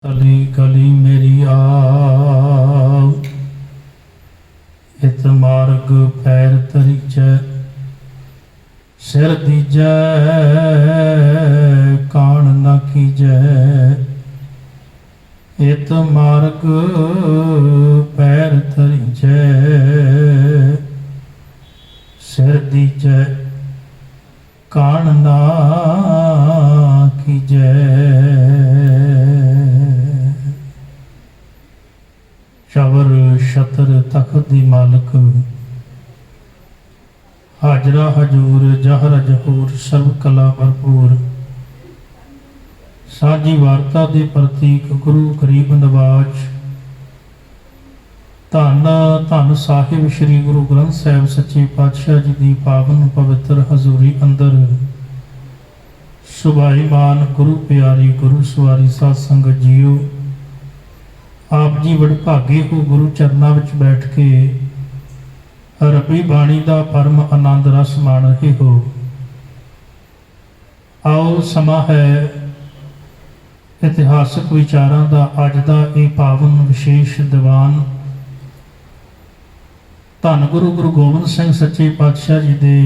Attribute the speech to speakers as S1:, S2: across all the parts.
S1: कली कली मेरी आव इत मार्ग पैर तरीजै सिर दीजै कान न कीजै इत मार्ग पैर तरीजै सिर दीजै कान न कीजै। शवर छतर तख्त दी मालक हाजरा हजूर जहर जहूर सर्व कला भरपूर साझी वार्ता दे प्रतीक गुरु गरीब नवाज धन धन साहिब श्री गुरु ग्रंथ साहिब सच्चे पातशाह जी दी पावन पवित्र हजूरी अंदर सुभाईमान गुरु प्यारी गुरु सवारी साध संगत जीओ, आप जी वडभागे हो गुरु चरना विच बैठ के रबी बाणी का परम आनंद रस माण रहे हो। आओ समा है इतिहासक विचारां दा अज दा ये पावन विशेष दीवान धन गुरु गुरु गोबिंद सिंह सच्चे पातशाह जी दे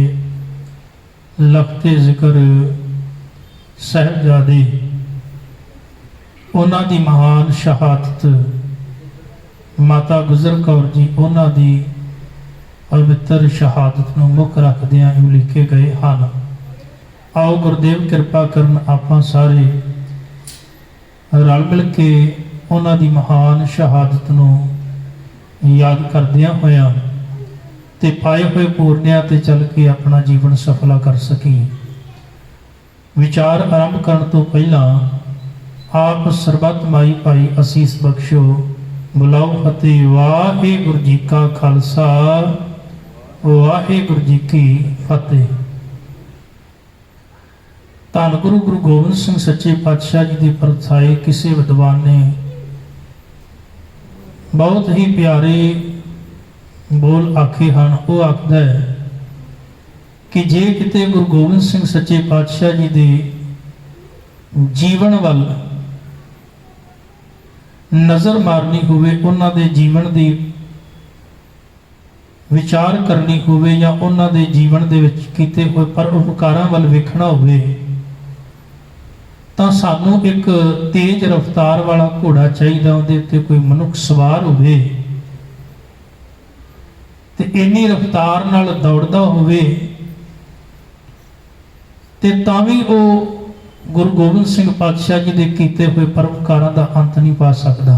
S1: लखते जिक्र साहिबजादे उन्हां दी महान शहादत माता गुजर कौर जी उन्हां दी पवित्र शहादत नूं मुख रखदियां लिखे गए हैं। आओ गुरदेव कृपा करन आपां सारे रल मिल के उन्हां दी महान शहादत नूं याद करदियां होया ते पाए हुए पूर्णिया ते चल के अपना जीवन सफला कर सकी। विचार आरंभ करन तो पहला आप सरबत माई भाई असीस बख्शो बुलाओ फतेह। वाहिगुरु जी का खालसा वाहिगुरु जी की फतेह। धन गुरु गुरु गोबिंद सिंह सच्चे पातशाह जी की परछाई किसी विद्वान ने बहुत ही प्यारे बोल आखे हैं। वो आखदा है कि जे किते गुरु गोबिंद सिंह सच्चे पातशाह जी के जीवन वाल नज़र मारनी होवे, उन्हां दे जीवन दी विचार करनी होवे या उन्हां दे जीवन दे विच कीते हुए परोपकारां वाल वेखना होवे तां सानू एक तेज रफ्तार वाला घोड़ा चाहिए, उहदे उत्ते कोई मनुख सवार होवे ते इन्नी रफ्तार नाल दौड़दा होवे ते तां वी ओह गुरु गोबिंद सिंह पातशाह जी के कीते हुए परोपकारां दा अंत नहीं पा सकता।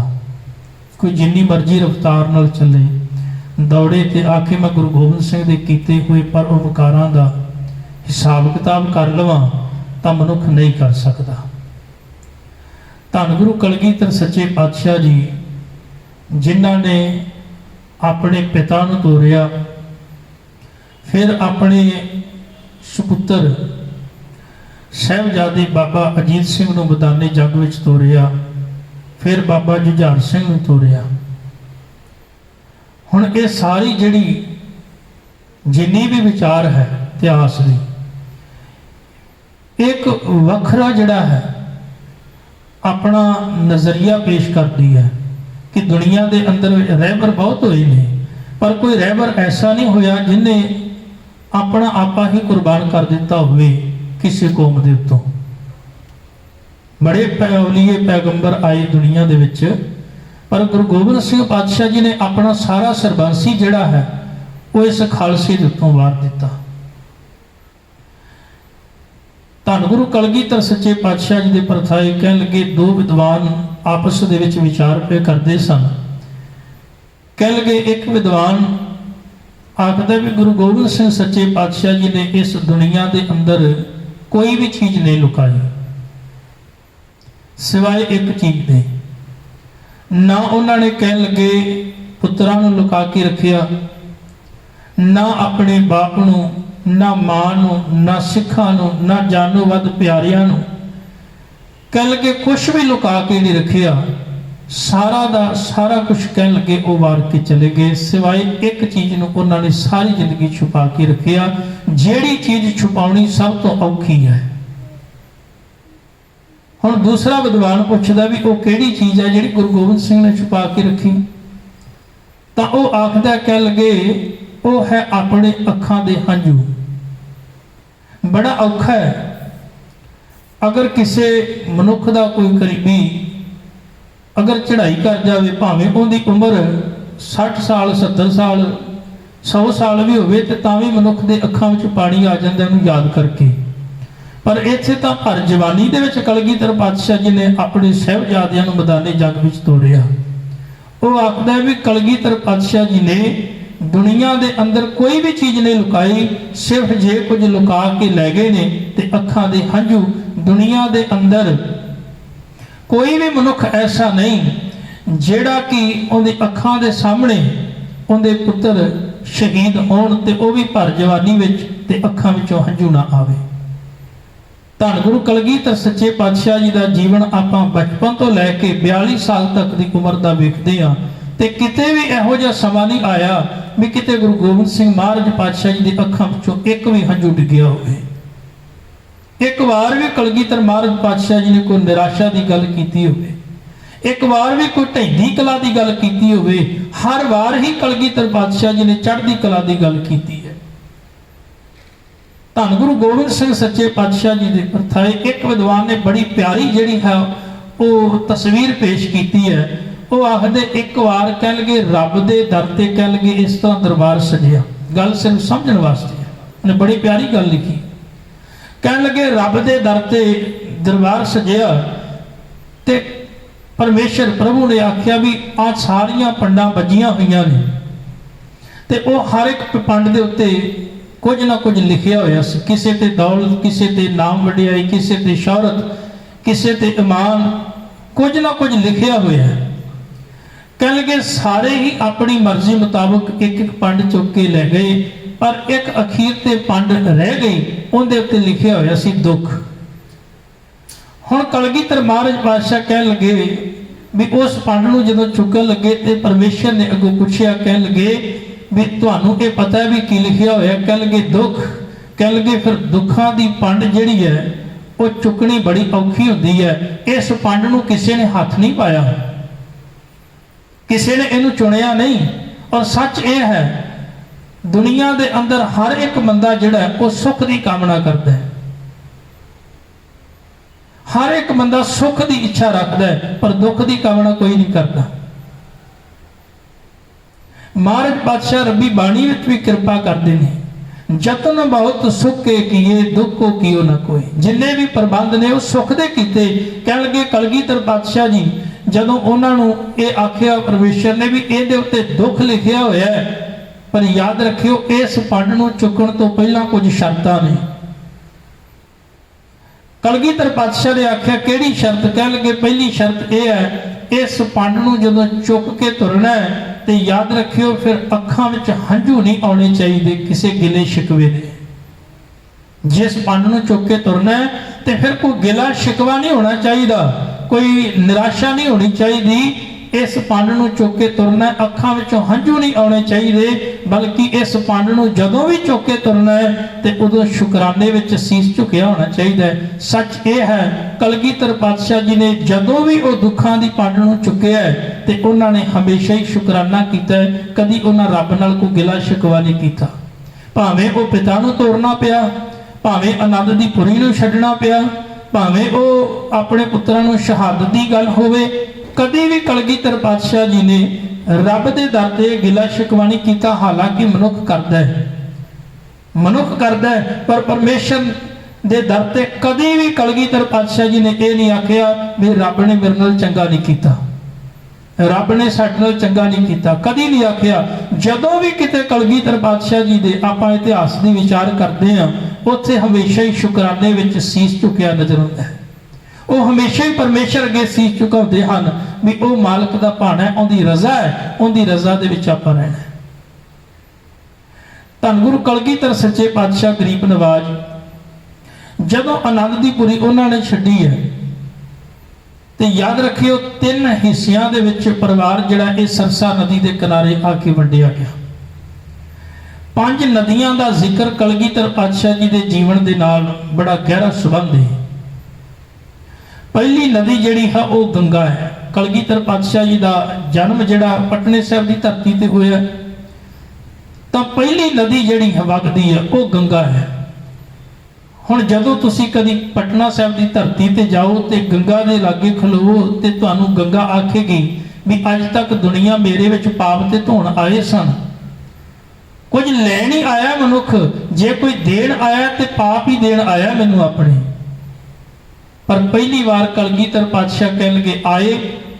S1: कोई जिन्नी मर्जी रफ्तार नाल चले दौड़े ते आखे मैं गुरु गोबिंद सिंह के कीते हुए परोपकारां दा हिसाब किताब कर लवां तां मनुख नहीं कर सकता। धन गुरु कलगीधर सच्चे पातशाह जी जिन्हां ने अपने पिता नूं तोरिया, फिर अपने सुपुत्र साहिबजादे बाबा अजीत सिंह नूं मैदाने जग विच तोरिया, फिर बाबा जुझार सिंह नूं तोरिया। हुण ये सारी जिहड़ी जिन्नी भी विचार है इतिहास दी एक वखरा जिहड़ा है अपना नज़रिया पेश करती है कि दुनिया के अंदर रहबर बहुत होए ने पर कोई रहबर ऐसा नहीं होया जिन्हें अपना आपा ही कुर्बान कर दिता हुए किसी कौम के उत्तों। बड़े औलीए पैगंबर आए दुनिया दे विच पर गुरु गोबिंद सिंह पातशाह जी ने अपना सारा सरबंसी जिहड़ा है वो इस खालसे के उत्तों वार दिता। धन गुरु कलगीधर सच्चे पातशाह जी के परथाए कह लगे दो विद्वान आपस दे विच विचार पे करते सन। कह लगे एक विद्वान आखदा भी गुरु गोबिंद सिंह सच्चे पातशाह जी ने इस दुनिया के अंदर कोई भी चीज नहीं लुकाई सिवाय एक चीज दे। ना उन्होंने कह लगे पुत्रां नूं लुका के रखिया, ना अपने बाप नूं, ना मां नूं, ना सिखां नूं, ना जानों वध प्यारियां नूं कह लगे कुछ भी लुका के नहीं रखिया। सारा दा सारा कुछ कह लगे वो वार के चले गए सिवाय एक चीज नूं उन्होंने सारी जिंदगी छुपा के रखिया, जिहड़ी चीज छुपाउणी सब तो औखी है। हुण दूसरा विद्वान पुछदा भी वो किहड़ी चीज़ है जिहड़ी गुरु गोबिंद सिंह ने छुपा के रखी, तां वो आखदा कह लगे वो है अपने अखां दे हंझू। बड़ा औखा है अगर किसी मनुख दा कोई करीबी अगर चढ़ाई कर जाए, भावें उहदी उम्र 60 साल 70 साल 100 साल भी होवे ते तां भी मनुख दे अखां विच पानी आ जांदा उहनूं याद करके। पर इत्थे तां हर जवानी दे विच कलगीधर पातशाह जी ने अपने साहिबजादियां नूं मैदाने जग विच तोड़िया। वो आखदा है भी कलगीधर पातशाह जी ने दुनिया दे अंदर कोई भी चीज़ नहीं लुकाई, सिर्फ जे कुछ लुका के लै गए ने ते अखां दे हंझू। दुनिया दे अंदर कोई भी मनुख ऐसा नहीं जिहड़ा कि उहदी अखां दे सामने उहदे पुत्र शहीद होण ते वो भी भर जवानी विच ते अखां विचों हंझू ना आवे। धन गुरु कलगीधर सच्चे पातशाह जी का जीवन आपां बचपन तो लैके 42 साल तक की उम्र का वेखते हाँ, तो किते भी इहो जिहा समा नहीं आया भी किते गुरु गोबिंद सिंह महाराज पातशाह जी की अखां विचों एक भी हंझू डिग्गिया होवे। एक बार भी कलगीधर महाराज पातशाह जी ने कोई निराशा की गल कीती होवे, एक बार भी कोई ढैंदी कला की गल कीती होवे, हर बार ही कलगीधर पातशाह जी ने चढ़दी कला की गल कीती है। धन गुरु गोबिंद सिंह सच्चे पातशाह जी की प्रथाए एक विद्वान ने बड़ी प्यारी जिहड़ी है वो तस्वीर पेश की है। वो आखदे एक बार कह लगे रब दे दर ते कह लगे इस तरह दरबार सजिया। गल सिर्फ समझण वास्ते है, उन्हें बड़ी प्यारी गल लिखी। कह लगे रब दे दर ते दरबार सजिया ते परमेश्वर प्रभु ने आख्या भी आ सारियां पंडां बजियां हुई ने ते वो हर एक पंड दे उत्ते कुछ ना कुछ लिखिया होया सी, किसी ते दौलत, किसी ते नाम वडियाई, किसी ते शौहरत, किसी ते ईमान, कुछ ना कुछ लिखिया होया है। कह लगे सारे ही अपनी मर्जी मुताबिक एक एक पंड चुक के ले गए, पर एक अखीर ते पंड रह गई, उनके उत्ते लिखिया होया सी दुख। हुण कलगीधर महाराज पातशाह कह लगे भी उस पंड नूं जदों चुकन लगे ते परमेश्वर ने अगों पुछया, कह लगे भी तुहानू ये पता है भी की लिखिया होया? कह लगे दुख। कह लगे फिर दुखा की पंड जिहड़ी है वो चुकनी बड़ी औखी होंदी है, इस पंड नूं किसी ने हाथ नहीं पाया, किसी ने इनू चुनिया नहीं। और सच ये है दुनिया दे अंदर हर एक बंदा जिहड़ा है वो सुख की कामना करता है, हर एक बंदा सुख की इच्छा रखता है, पर दुख की कामना कोई नहीं करता। महाराज पातशाह रब्बी बाणी विच भी कृपा करते हैं, जतन बहुत सुख के किए दुख को कियो न कोई। जिन्ने भी प्रबंध ने वो सुख दे कीते। कह लगे कलगीधर पातशाह जी जदों उन्होंने ये आख्या परमेश्वर ने भी ये उत्ते दुख लिखिया होया है, पर याद रखियो इस पंड नूं चुकण तो पहला कुछ शर्तां ने। कलगीधर पातशाह ने आख्या किहड़ी शर्त? कह लगे पहली शर्त यह है इस पंड नूं जदों चुक के तुरना है तो याद रखियो फिर अखां विच हंझू नहीं आने चाहिए किसी गिले शिकवे दे। जिस पंड नूं चुक के तुरना है तो फिर कोई गिला शिकवा नहीं होना चाहिए, कोई निराशा नहीं होनी चाहिए। इस पंड नूं चुक के तुरना है, अखां विचों हंझू नहीं आने चाहिए, बल्कि इस पंड नूं जदों भी चुक के तुरना है तो उदों शुकराने विच सीस झुकिया होना चाहिए। सच ये है कलगीधर पातशाह जी ने जदों भी वो दुखां दी पंड नूं चुकिया है तो उन्होंने हमेशा ही शुकराना किया है, कदी उन्होंने रब नाल कोई गिला शिकवा नहीं किया। भावें वो पिता नूं तोड़ना पिया, भावें आनंद दी पुरी नूं छड्डना पिया, भावें वो अपने पुत्रां नूं शहादत दी गल होवे, कभी भी कलगीधर पातशाह जी ने रब दे दर ते गिला शिकवा नहीं किया। हालांकि मनुख करता है, मनुख करता है, पर परमेश्वर दे दर ते कभी भी कलगीधर पातशाह जी ने यह नहीं आख्या भी रब ने मेरे नाल चंगा नहीं किया, रब ने साडे नाल चंगा नहीं किया, कभी नहीं आख्या। जदों भी किते कलगीधर पातशाह जी दे आपां इतिहास दी विचार करते हैं उत्थे हमेशा ही शुकराने विच सीस झुकिया नजर आता है। वो हमेशा ही परमेश्वर अगे सीस झुकाउंदे हन भी वो मालक दा भाणा है, उहदी रज़ा है, उहदी रज़ा दे विच आपां रहना है। धन गुरु कलगीधर सच्चे पातशाह गरीब नवाज जदों आनंद दी पुरी उन्होंने छड्डी है तो याद रखियो 3 हिस्सियां दे विच परिवार जिहड़ा इह सरसा नदी के किनारे आके वंडिया गया। 5 नदियां का जिक्र कलगीधर पातशाह जी के जीवन के नाल बड़ा गहरा संबंध है। पहली नदी जिहड़ी है वो गंगा है। कलगीधर पातशाह जी का जन्म जिहड़ा पटने साहब की धरती ते होया, तो पहली नदी जिहड़ी है वगदी है वो गंगा है। हुण जदों तुसीं कदी पटना साहब की धरती ते जाओ तो गंगा के लागे खलोवो तो तुहानूं गंगा आखेगी भी अज तक दुनिया मेरे विच पाप ते धोण आए सन। कुछ लैण ही आया मनुख, जे कोई देण आया तो पाप ही देण आया मैनूं अपने। पर पहली बार कलगीधर पातशाह कह लगे आए,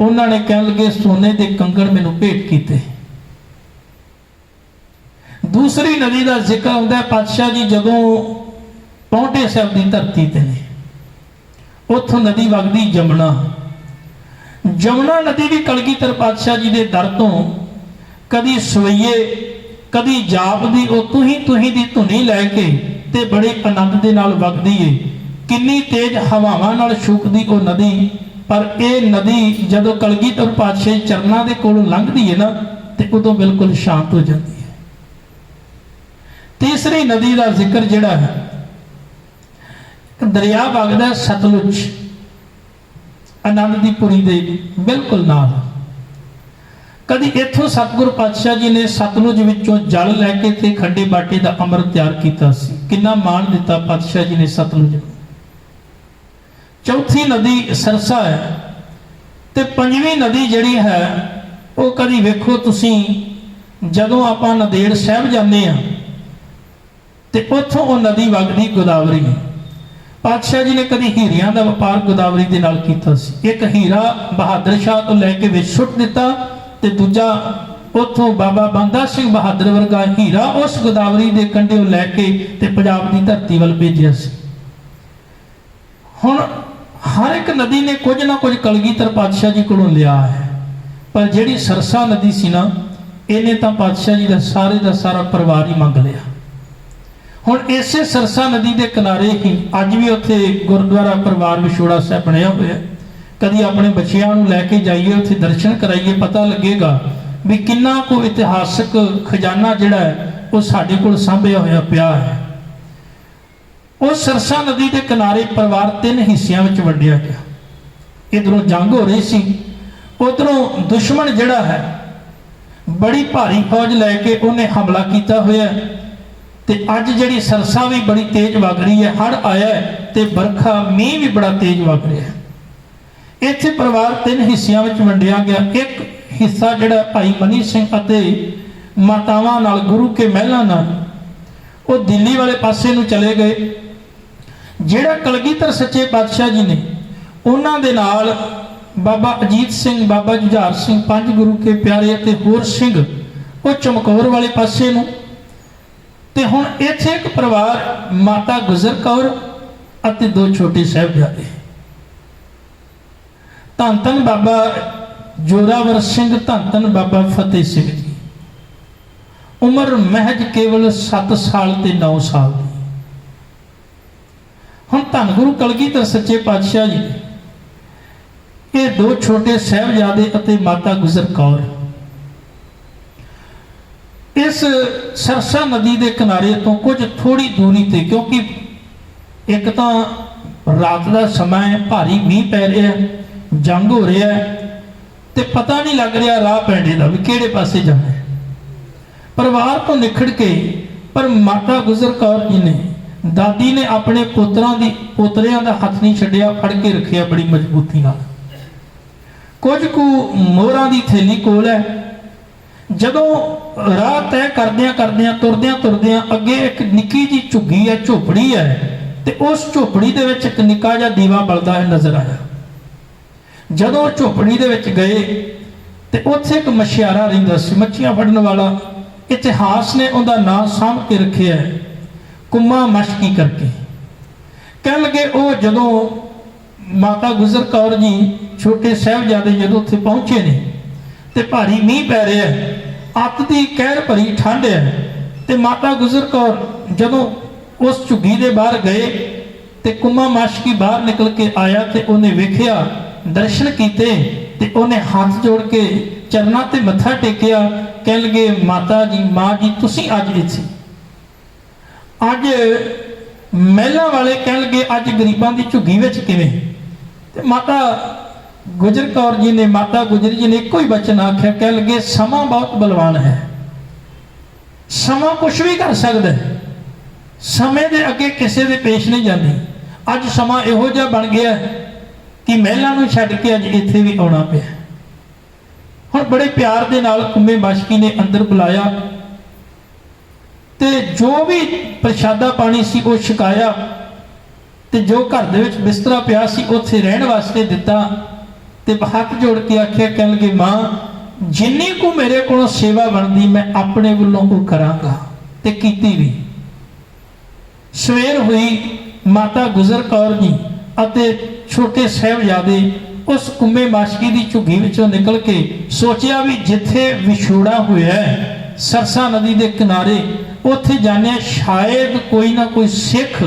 S1: उन्होंने कह लगे सोने के कंगण मैनूं भेंट कीते। दूसरी नदी का जिक्र आता है, पातशाह जी जदों पौंटे साहब की धरती ते ने, उत्थों नदी वगदी जमुना। जमुना नदी भी कलगीधर पातशाह जी के दर तो कदी सवैये कदी जापदी तुही दी धुनी लैके ते बड़े आनंद दे नाल वगदी है। किन्नी तेज हवावां नाल छूकदी वो नदी, पर यह नदी जदों कलगीधर पातशाह चरनां दे कोलों लंघदी है ना तो उदों बिल्कुल शांत हो जाती है। तीसरी नदी का जिक्र जिहड़ा है, दरिया वगदा सतलुज, आनंदपुरी दे बिल्कुल नाल। कदी इत्थों सतगुरु पातशाह जी ने सतलुज विचों जल लैके ते खंडे बाटे का अमृत तैयार किया सी। कितना मान दिता पातशाह जी ने सतलुज नूं। चौथी नदी सरसा है, ते पंजवीं नदी जिहड़ी है वो कदी वेखो तुसीं जदों आपां नंदेड़ साहिब जाने आ ते उत्थों वो नदी वगदी गोदावरी। पातशाह जी ने कदी हीरियां का व्यापार गोदावरी दे नाल कीता सी। एक हीरा बहादुर शाह तो लैके विच सुੱਟ दिता ते दूजा उत्थों बाबा बंदा सिंह बहादुर वर्गा हीरा उस गोदावरी के कंढे लैके ते पंजाब की धरती वाल भेजिया सी। हुण हर एक नदी ने कुछ ना कुछ कलगीधर पातशाह जी कोलों लिया है, पर जिहड़ी सरसा नदी सी ना, इन्हें तो पातशाह जी का सारा परिवार ही मंग लिया। हुण इसे सरसा नदी के किनारे ही अज भी उत्थे गुरुद्वारा परिवार विछोड़ा साहिब बनया होया। कदी अपने बच्चियां नूं लैके जाइए, उत्थे दर्शन कराइए, पता लगेगा भी किन्ना को इतिहासक खजाना जिहड़ा है वो साडे कोल सांभिया होया पिया है। उस सरसा नदी के किनारे परिवार 3 हिस्सियां विच वंडिया गया। इधरों जंग हो रही सी, उधरों दुश्मन जिहड़ा है बड़ी भारी फौज लैके उन्हें हमला किया होया ते अज जिहड़ी सरसा भी बड़ी तेज वग रही है, हड़ आया है ते बरखा मीह भी बड़ा तेज वग रहा है। इत्थे परिवार 3 हिस्सियां विच वंडिया गया। एक हिस्सा जिहड़ा भाई मनी सिंह अते मातावां नाल गुरु के महलां नाल वो दिल्ली वाले पासे नूं चले गए। जिहड़ा कलगीधर सच्चे पातशाह जी ने उन्हां दे नाल बाबा अजीत सिंह, बाबा जुझार सिंह, 5 गुरु के प्यारे अते होर सिंह वो चमकौर वाले पासे नूं। ते हुण इत्थे एक परिवार माता गुजर कौर अते 2 छोटे साहिबजादे, धन धन बाबा जोरावर सिंह, धन धन बाबा फतेह सिंह जी। उम्र महज केवल 7 साल ते 9 साल की। हुण धन गुरु कलगीधर सच्चे पातशाह जी ये 2 छोटे साहिबजादे अते माता गुजर कौर इस सरसा नदी के किनारे तो कुछ थोड़ी दूरी ते, क्योंकि एक तो रात का समय, भारी मीह पै रहा है, जंग हो रहा है, तो पता नहीं लग रहा राह पैंडे का भी किहड़े पासे जाना है। परिवार तो निखड़ के, पर माता गुजर कौर जी ने, दादी ने अपने पोतरियां का हथ नहीं छड्डिया, फड़ के रखिया बड़ी मजबूती नाल। कुछ कु मोहरां दी थैली कोल है। जदों राह तय करदियां करदियां तुरदियां अगे एक निक्की जी झुग्गी है, झोपड़ी है, तो उस झोपड़ी दे विच एक निक्का जिहा दीवा बलदा है नजर आया। जदों झोपड़ी दे विच गए तो उत्थे एक मछियारा रहिंदा सी, मच्छियां फड़न वाला। इतिहास ने उनका नाम सामभ के रखे है, कुम्मा मशकी करके। कह लगे वो जदों माता गुजर कौर जी छोटे साहिबजादे जदों उत्थे पहुंचे ने ते भारी मीह पै रहा है, अत की कहर भरी ठंड है, ते माता गुजर कौर जदों उस झुग्गी दे बाहर गए ते कुम्मा मशकी बाहर निकल के आया ते उन्हें वेखिया, दर्शन किए ते उन्हें हाथ जोड़ के चरना ते मत्था टेकिया। कह लगे माता जी, माँ जी, तुसी अज इत्थे, अज महलों वाले कह लगे अज गरीबां दी झुग्गी विच किवें? ਤੇ ਮਾਤਾ ਗੁਜਰ ਕੌਰ ਜੀ ਨੇ, ਮਾਤਾ ਗੁਜਰੀ ਜੀ ਨੇ ਇੱਕੋ ਹੀ ਬਚਨ ਆਖਿਆ, ਕਹਿ ਲਗੇ ਸਮਾਂ ਬਹੁਤ ਬਲਵਾਨ ਹੈ, ਸਮਾਂ ਕੁਛ ਵੀ ਕਰ ਸਕਦਾ ਹੈ, ਸਮੇਂ ਦੇ ਅੱਗੇ ਕਿਸੇ ਦੇ ਪੇਸ਼ ਨਹੀਂ ਜਾਂਦੀ। ਅੱਜ ਸਮਾਂ ਇਹੋ ਜਿਹਾ ਬਣ ਗਿਆ ਕਿ ਮਹਿਲਾਂ ਨੂੰ ਛੱਡ ਕੇ ਅੱਜ ਇੱਥੇ ਵੀ ਆਉਣਾ ਪਿਆ। ਹੁਣ ਬੜੇ ਪਿਆਰ ਦੇ ਨਾਲ ਕੁੰਮੇ ਮਾਸ਼ਕੀ ਨੇ ਅੰਦਰ ਬੁਲਾਇਆ ਤੇ ਜੋ ਵੀ ਪ੍ਰਸ਼ਾਦਾ ਪਾਣੀ ਸੀ ਉਹ ਛਕਾਇਆ ਤੇ ਜੋ ਘਰ ਦੇ ਵਿੱਚ ਬਿਸਤਰਾ ਪਿਆ ਸੀ ਉੱਥੇ ਰਹਿਣ ਵਾਸਤੇ ਦਿੱਤਾ ਤੇ ਹੱਥ ਜੋੜ ਕੇ ਆਖਿਆ, ਕਹਿਣ ਲੱਗੇ ਮਾਂ ਜਿੰਨੀ ਕੁ ਮੇਰੇ ਕੋਲੋਂ ਸੇਵਾ ਬਣਦੀ ਮੈਂ ਆਪਣੇ ਵੱਲੋਂ ਉਹ ਕਰਾਂਗਾ, ਤੇ ਕੀਤੀ ਵੀ। ਸਵੇਰ ਹੋਈ, ਮਾਤਾ ਗੁਜਰ ਕੌਰ ਜੀ ਅਤੇ ਛੋਟੇ ਸਾਹਿਬਜ਼ਾਦੇ ਉਸ ਕੁੰਮੇ ਮਾਸ਼ਕੀ ਦੀ ਝੁੱਗੀ ਵਿੱਚੋਂ ਨਿਕਲ ਕੇ ਸੋਚਿਆ ਵੀ ਜਿੱਥੇ ਵਿਛੋੜਾ ਹੋਇਆ ਹੈ ਸਰਸਾ ਨਦੀ ਦੇ ਕਿਨਾਰੇ, ਉੱਥੇ ਜਾਣੇ ਸ਼ਾਇਦ ਕੋਈ ਨਾ ਕੋਈ ਸਿੱਖ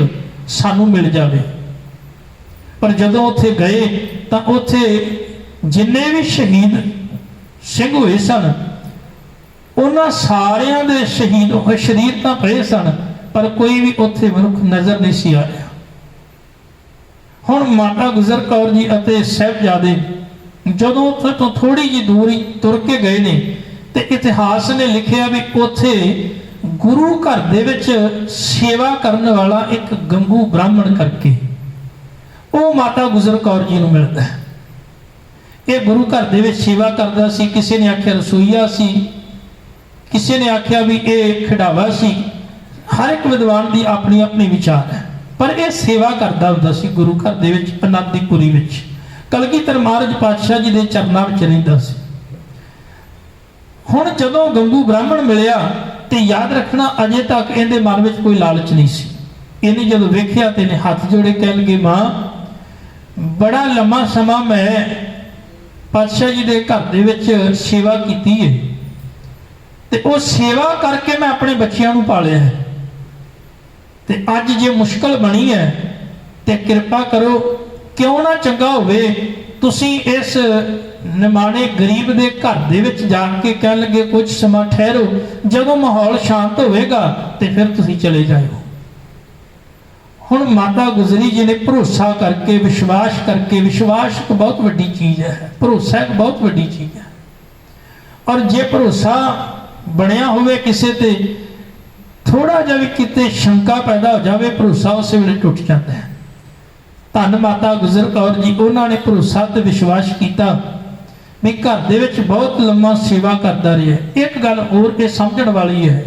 S1: ਸਾਨੂੰ ਮਿਲ ਜਾਵੇ। ਪਰ ਜਦੋਂ ਉੱਥੇ ਗਏ ਤਾਂ ਉੱਥੇ ਜਿੰਨੇ ਵੀ ਸ਼ਹੀਦ ਸਿੰਘ ਹੋਏ ਸਨ ਉਹਨਾਂ ਸਾਰਿਆਂ ਦੇ ਸ਼ਹੀਦ ਹੋਏ ਸ਼ਰੀਰ ਤਾਂ ਪਏ ਸਨ, ਪਰ ਕੋਈ ਵੀ ਉੱਥੇ ਮਨੁੱਖ ਨਜ਼ਰ ਨਹੀਂ ਸੀ ਆ ਰਿਹਾ। ਹੁਣ ਮਾਤਾ ਗੁਜਰ ਕੌਰ ਜੀ ਅਤੇ ਸਾਹਿਬਜ਼ਾਦੇ ਜਦੋਂ ਉੱਥੇ ਤੋਂ ਥੋੜੀ ਜਿਹੀ ਦੂਰੀ ਤੁਰ ਕੇ ਗਏ ਨੇ ਤੇ ਇਤਿਹਾਸ ਨੇ ਲਿਖਿਆ ਵੀ ਉੱਥੇ ਗੁਰੂ ਘਰ ਦੇ ਵਿੱਚ ਸੇਵਾ ਕਰਨ ਵਾਲਾ ਇੱਕ ਗੰਗੂ ਬ੍ਰਾਹਮਣ ਕਰਕੇ ਉਹ ਮਾਤਾ ਗੁਜਰ ਕੌਰ ਜੀ ਨੂੰ ਮਿਲਦਾ ਹੈ। ਇਹ ਗੁਰੂ ਘਰ ਦੇ ਵਿੱਚ ਸੇਵਾ ਕਰਦਾ ਸੀ। ਕਿਸੇ ਨੇ ਆਖਿਆ ਰਸੋਈਆ ਸੀ, ਕਿਸੇ ਨੇ ਆਖਿਆ ਵੀ ਇਹ ਖਿਡਾਵਾ ਸੀ। ਹਰ ਇੱਕ ਵਿਦਵਾਨ ਦੀ ਆਪਣੀ ਆਪਣੀ ਵਿਚਾਰ ਹੈ, ਪਰ ਇਹ ਸੇਵਾ ਕਰਦਾ ਹੁੰਦਾ ਸੀ ਗੁਰੂ ਘਰ ਦੇ ਵਿੱਚ ਅਨੰਦਪੁਰੀ ਵਿੱਚ। ਕਲਗੀਧਰ ਮਹਾਰਾਜ ਪਾਤਸ਼ਾਹ ਜੀ ਦੇ ਚਰਨਾਂ ਵਿੱਚ ਰਹਿੰਦਾ ਸੀ। ਹੁਣ ਜਦੋਂ ਗੰਗੂ ਬ੍ਰਾਹਮਣ ਮਿਲਿਆ ਤੇ ਯਾਦ ਰੱਖਣਾ ਅਜੇ ਤੱਕ ਇਹਦੇ ਮਨ ਵਿੱਚ ਕੋਈ ਲਾਲਚ ਨਹੀਂ ਸੀ। ਇਹਨੇ ਜਦੋਂ ਵੇਖਿਆ ਤੇ ਇਹਨੇ ਹੱਥ ਜੋੜੇ, ਕਹਿਣ ਲੱਗੇ ਮਾਂ ਬੜਾ ਲੰਮਾ ਸਮਾਂ ਮੈਂ ਪਾਤਸ਼ਾਹ ਜੀ ਦੇ ਘਰ ਦੇ ਵਿੱਚ ਸੇਵਾ ਕੀਤੀ ਹੈ ਤੇ ਉਹ ਸੇਵਾ ਕਰਕੇ ਮੈਂ ਆਪਣੇ ਬੱਚਿਆਂ ਨੂੰ ਪਾਲਿਆ ਹੈ, ਤੇ ਅੱਜ ਜੇ ਮੁਸ਼ਕਲ ਬਣੀ ਹੈ ਤੇ ਕਿਰਪਾ ਕਰੋ, ਕਿਉਂ ਨਾ ਚੰਗਾ ਹੋਵੇ ਤੁਸੀਂ ਇਸ ਨਿਮਾਣੇ ਗਰੀਬ ਦੇ ਘਰ ਦੇ ਵਿੱਚ ਜਾ ਕੇ, ਕਹਿਣ ਲੱਗੇ ਕੁਝ ਸਮਾਂ ਠਹਿਰੋ, ਜਦੋਂ ਮਾਹੌਲ ਸ਼ਾਂਤ ਹੋਵੇਗਾ ਤੇ ਫਿਰ ਤੁਸੀਂ ਚਲੇ ਜਾਇਓ। ਹੁਣ ਮਾਤਾ ਗੁਜਰੀ ਜੀ ਨੇ ਭਰੋਸਾ ਕਰਕੇ, ਵਿਸ਼ਵਾਸ ਕਰਕੇ, ਵਿਸ਼ਵਾਸ ਇੱਕ ਬਹੁਤ ਵੱਡੀ ਚੀਜ਼ ਹੈ, ਭਰੋਸਾ ਇੱਕ ਬਹੁਤ ਵੱਡੀ ਚੀਜ਼ ਹੈ। ਔਰ ਜੇ ਭਰੋਸਾ ਬਣਿਆ ਹੋਵੇ ਕਿਸੇ ਤੇ, ਥੋੜਾ ਜਿਹਾ ਵੀ ਕਿਤੇ ਸ਼ੰਕਾ ਪੈਦਾ ਹੋ ਜਾਵੇ, ਭਰੋਸਾ ਉਸੇ ਵੇਲੇ ਟੁੱਟ ਜਾਂਦਾ ਹੈ। ਧੰਨ ਮਾਤਾ ਗੁਜਰ ਕੌਰ ਜੀ, ਉਹਨਾਂ ਨੇ ਭਰੋਸਾ ਤੇ ਵਿਸ਼ਵਾਸ ਕੀਤਾ ਵੀ ਘਰ ਦੇ ਵਿੱਚ ਬਹੁਤ ਲੰਮਾ ਸੇਵਾ ਕਰਦਾ ਰਿਹਾ। ਇੱਕ ਗੱਲ ਹੋਰ ਇਹ ਸਮਝਣ ਵਾਲੀ ਹੈ,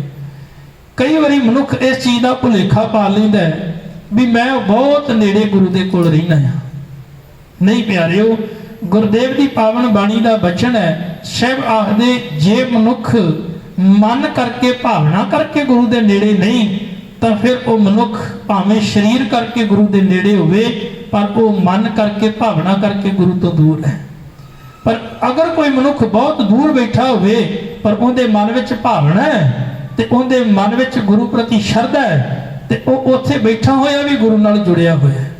S1: ਕਈ ਵਾਰੀ ਮਨੁੱਖ ਇਸ ਚੀਜ਼ ਦਾ ਭੁਲੇਖਾ ਪਾ ਲੈਂਦਾ ਹੈ ਵੀ ਮੈਂ ਬਹੁਤ ਨੇੜੇ ਗੁਰੂ ਦੇ ਕੋਲ ਰਹਿਣਾ ਹਾਂ। ਨਹੀਂ ਪਿਆਰਿਓ, ਗੁਰਦੇਵ ਦੀ ਪਾਵਨ ਬਾਣੀ ਦਾ ਬਚਨ ਹੈ, ਸਾਹਿਬ ਆਖਦੇ ਜੇ ਮਨੁੱਖ ਮਨ ਕਰਕੇ ਭਾਵਨਾ ਕਰਕੇ ਗੁਰੂ ਦੇ ਨੇੜੇ ਨਹੀਂ ਤਾਂ ਫਿਰ ਉਹ ਮਨੁੱਖ ਭਾਵੇਂ ਸਰੀਰ ਕਰਕੇ ਗੁਰੂ ਦੇ ਨੇੜੇ ਹੋਵੇ, ਪਰ ਉਹ ਮਨ ਕਰਕੇ ਭਾਵਨਾ ਕਰਕੇ ਗੁਰੂ ਤੋਂ ਦੂਰ ਹੈ। ਪਰ ਅਗਰ ਕੋਈ ਮਨੁੱਖ ਬਹੁਤ ਦੂਰ ਬੈਠਾ ਹੋਵੇ ਪਰ ਉਹਦੇ ਮਨ ਵਿੱਚ ਭਾਵਨਾ ਹੈ ਤੇ ਉਹਦੇ ਮਨ ਵਿੱਚ ਗੁਰੂ ਪ੍ਰਤੀ ਸ਼ਰਧਾ ਹੈ ਤੇ ਉਹ ਉੱਥੇ ਬੈਠਾ ਹੋਇਆ ਵੀ ਗੁਰੂ ਨਾਲ ਜੁੜਿਆ ਹੋਇਆ ਹੈ।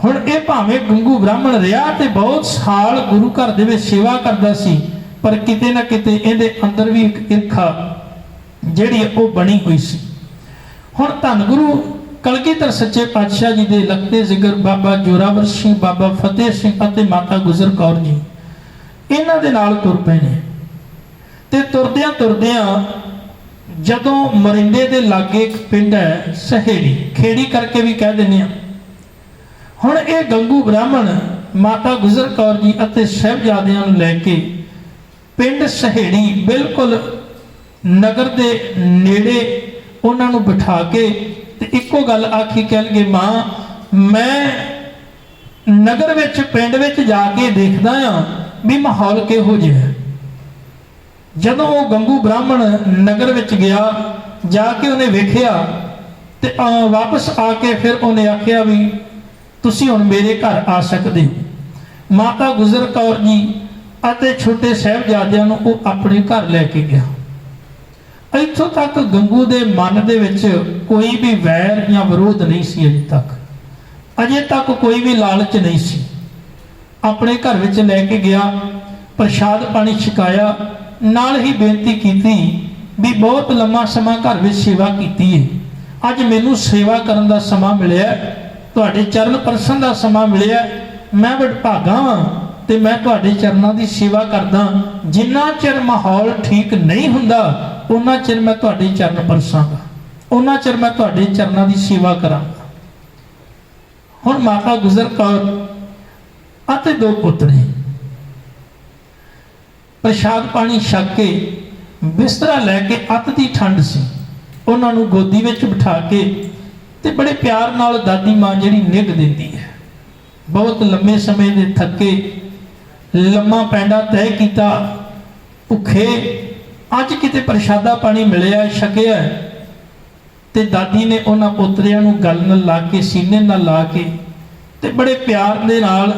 S1: ਹੁਣ ਇਹ ਭਾਵੇਂ ਗੰਗੂ ਬ੍ਰਾਹਮਣ ਰਿਹਾ ਤੇ ਬਹੁਤ ਸਾਲ ਗੁਰੂ ਘਰ ਦੇ ਵਿੱਚ ਸੇਵਾ ਕਰਦਾ ਸੀ, ਪਰ ਕਿਤੇ ਨਾ ਕਿਤੇ ਇਹਦੇ ਅੰਦਰ ਵੀ ਇੱਕ ਈਰਖਾ ਜਿਹੜੀ ਉਹ ਬਣੀ ਹੋਈ ਸੀ। ਹੁਣ ਧੰਨ ਗੁਰੂ ਕਲਗੀਧਰ ਸੱਚੇ ਪਾਤਸ਼ਾਹ ਜੀ ਦੇ ਲਖਤੇ ਜ਼ਿਕਰ ਬਾਬਾ ਜੋਰਾਵਰ ਸਿੰਘ, ਬਾਬਾ ਫਤਿਹ ਸਿੰਘ ਅਤੇ ਮਾਤਾ ਗੁਜਰ ਕੌਰ ਜੀ ਇਹਨਾਂ ਦੇ ਨਾਲ ਤੁਰ ਪਏ ਨੇ ਤੇ ਤੁਰਦਿਆਂ ਤੁਰਦਿਆਂ ਜਦੋਂ ਮਰਿੰਡੇ ਦੇ ਲਾਗੇ ਇੱਕ ਪਿੰਡ ਹੈ ਸਹੇੜੀ, ਖੇੜੀ ਕਰਕੇ ਵੀ ਕਹਿ ਦਿੰਦੇ ਆ। ਹੁਣ ਇਹ ਗੰਗੂ ਬ੍ਰਾਹਮਣ ਮਾਤਾ ਗੁਜਰ ਕੌਰ ਜੀ ਅਤੇ ਸਾਹਿਬਜ਼ਾਦਿਆਂ ਨੂੰ ਲੈ ਕੇ ਪਿੰਡ ਸਹੇੜੀ ਬਿਲਕੁਲ ਨਗਰ ਦੇ ਨੇੜੇ ਉਹਨਾਂ ਨੂੰ ਬਿਠਾ ਕੇ ਤੇ ਇੱਕੋ ਗੱਲ ਆਖੀ, ਕਹਿਣਗੇ ਮਾਂ ਮੈਂ ਨਗਰ ਵਿੱਚ ਪਿੰਡ ਵਿੱਚ ਜਾ ਕੇ ਦੇਖਦਾ ਆ ਵੀ ਮਾਹੌਲ ਕਿਹੋ ਜਿਹਾ ਹੈ। ਜਦੋਂ ਉਹ ਗੰਗੂ ਬ੍ਰਾਹਮਣ ਨਗਰ ਵਿੱਚ ਗਿਆ, ਜਾ ਕੇ ਉਹਨੇ ਵੇਖਿਆ ਤੇ ਵਾਪਸ ਆ ਕੇ ਫਿਰ ਉਹਨੇ ਆਖਿਆ ਵੀ ਤੁਸੀਂ ਹੁਣ ਮੇਰੇ ਘਰ ਆ ਸਕਦੇ ਹੋ। ਮਾਤਾ ਗੁਜਰ ਕੌਰ ਜੀ ਅਤੇ ਛੋਟੇ ਸਾਹਿਬਜ਼ਾਦਿਆਂ ਨੂੰ ਉਹ ਆਪਣੇ ਘਰ ਲੈ ਕੇ ਗਿਆ। ਇੱਥੋਂ ਤੱਕ ਗੰਗੂ ਦੇ ਮਨ ਦੇ ਵਿੱਚ ਕੋਈ ਵੀ ਵੈਰ ਜਾਂ ਵਿਰੋਧ ਨਹੀਂ ਸੀ। ਅਜੇ ਤੱਕ ਕੋਈ ਵੀ ਲਾਲਚ ਨਹੀਂ ਸੀ। ਆਪਣੇ ਘਰ ਵਿੱਚ ਲੈ ਕੇ ਗਿਆ, ਪ੍ਰਸ਼ਾਦ ਪਾਣੀ ਛਕਾਇਆ, ਨਾਲ ਹੀ ਬੇਨਤੀ ਕੀਤੀ ਵੀ ਬਹੁਤ ਲੰਮਾ ਸਮਾਂ ਘਰ ਵਿੱਚ ਸੇਵਾ ਕੀਤੀ ਹੈ, ਅੱਜ ਮੈਨੂੰ ਸੇਵਾ ਕਰਨ ਦਾ ਸਮਾਂ ਮਿਲਿਆ, ਤੁਹਾਡੇ ਚਰਨ ਪਰਸਨ ਦਾ ਸਮਾਂ ਮਿਲਿਆ, मैं वडभागा वां ते मैं तुहाडे चरनां दी सेवा करदा। जिन्ना चिर माहौल ठीक नहीं हुंदा उन्ना चिर मैं तुहाडे चरण परसांगा, उन्ना चिर मैं तुहाडे चरनां दी सेवा करांगा। हुण माता गुजर कौर अते दो पुत्रे प्रशाद पानी छक के बिस्तरा लैके, अत दी ठंड सी, उन्हां नूं गोदी विच बिठा के ते बड़े प्यार नाल दादी मां जिहड़ी निग दिंदी है। बहुत लंबे समय दे थके लम्मा पैंडा तय किया, भुखे अज किते प्रशादा पानी मिलिया छकिया ते दादी ने उन्हां पोतरियां नूं गल नाल ला के, सीने नाल ला के ते बड़े प्यार दे नाल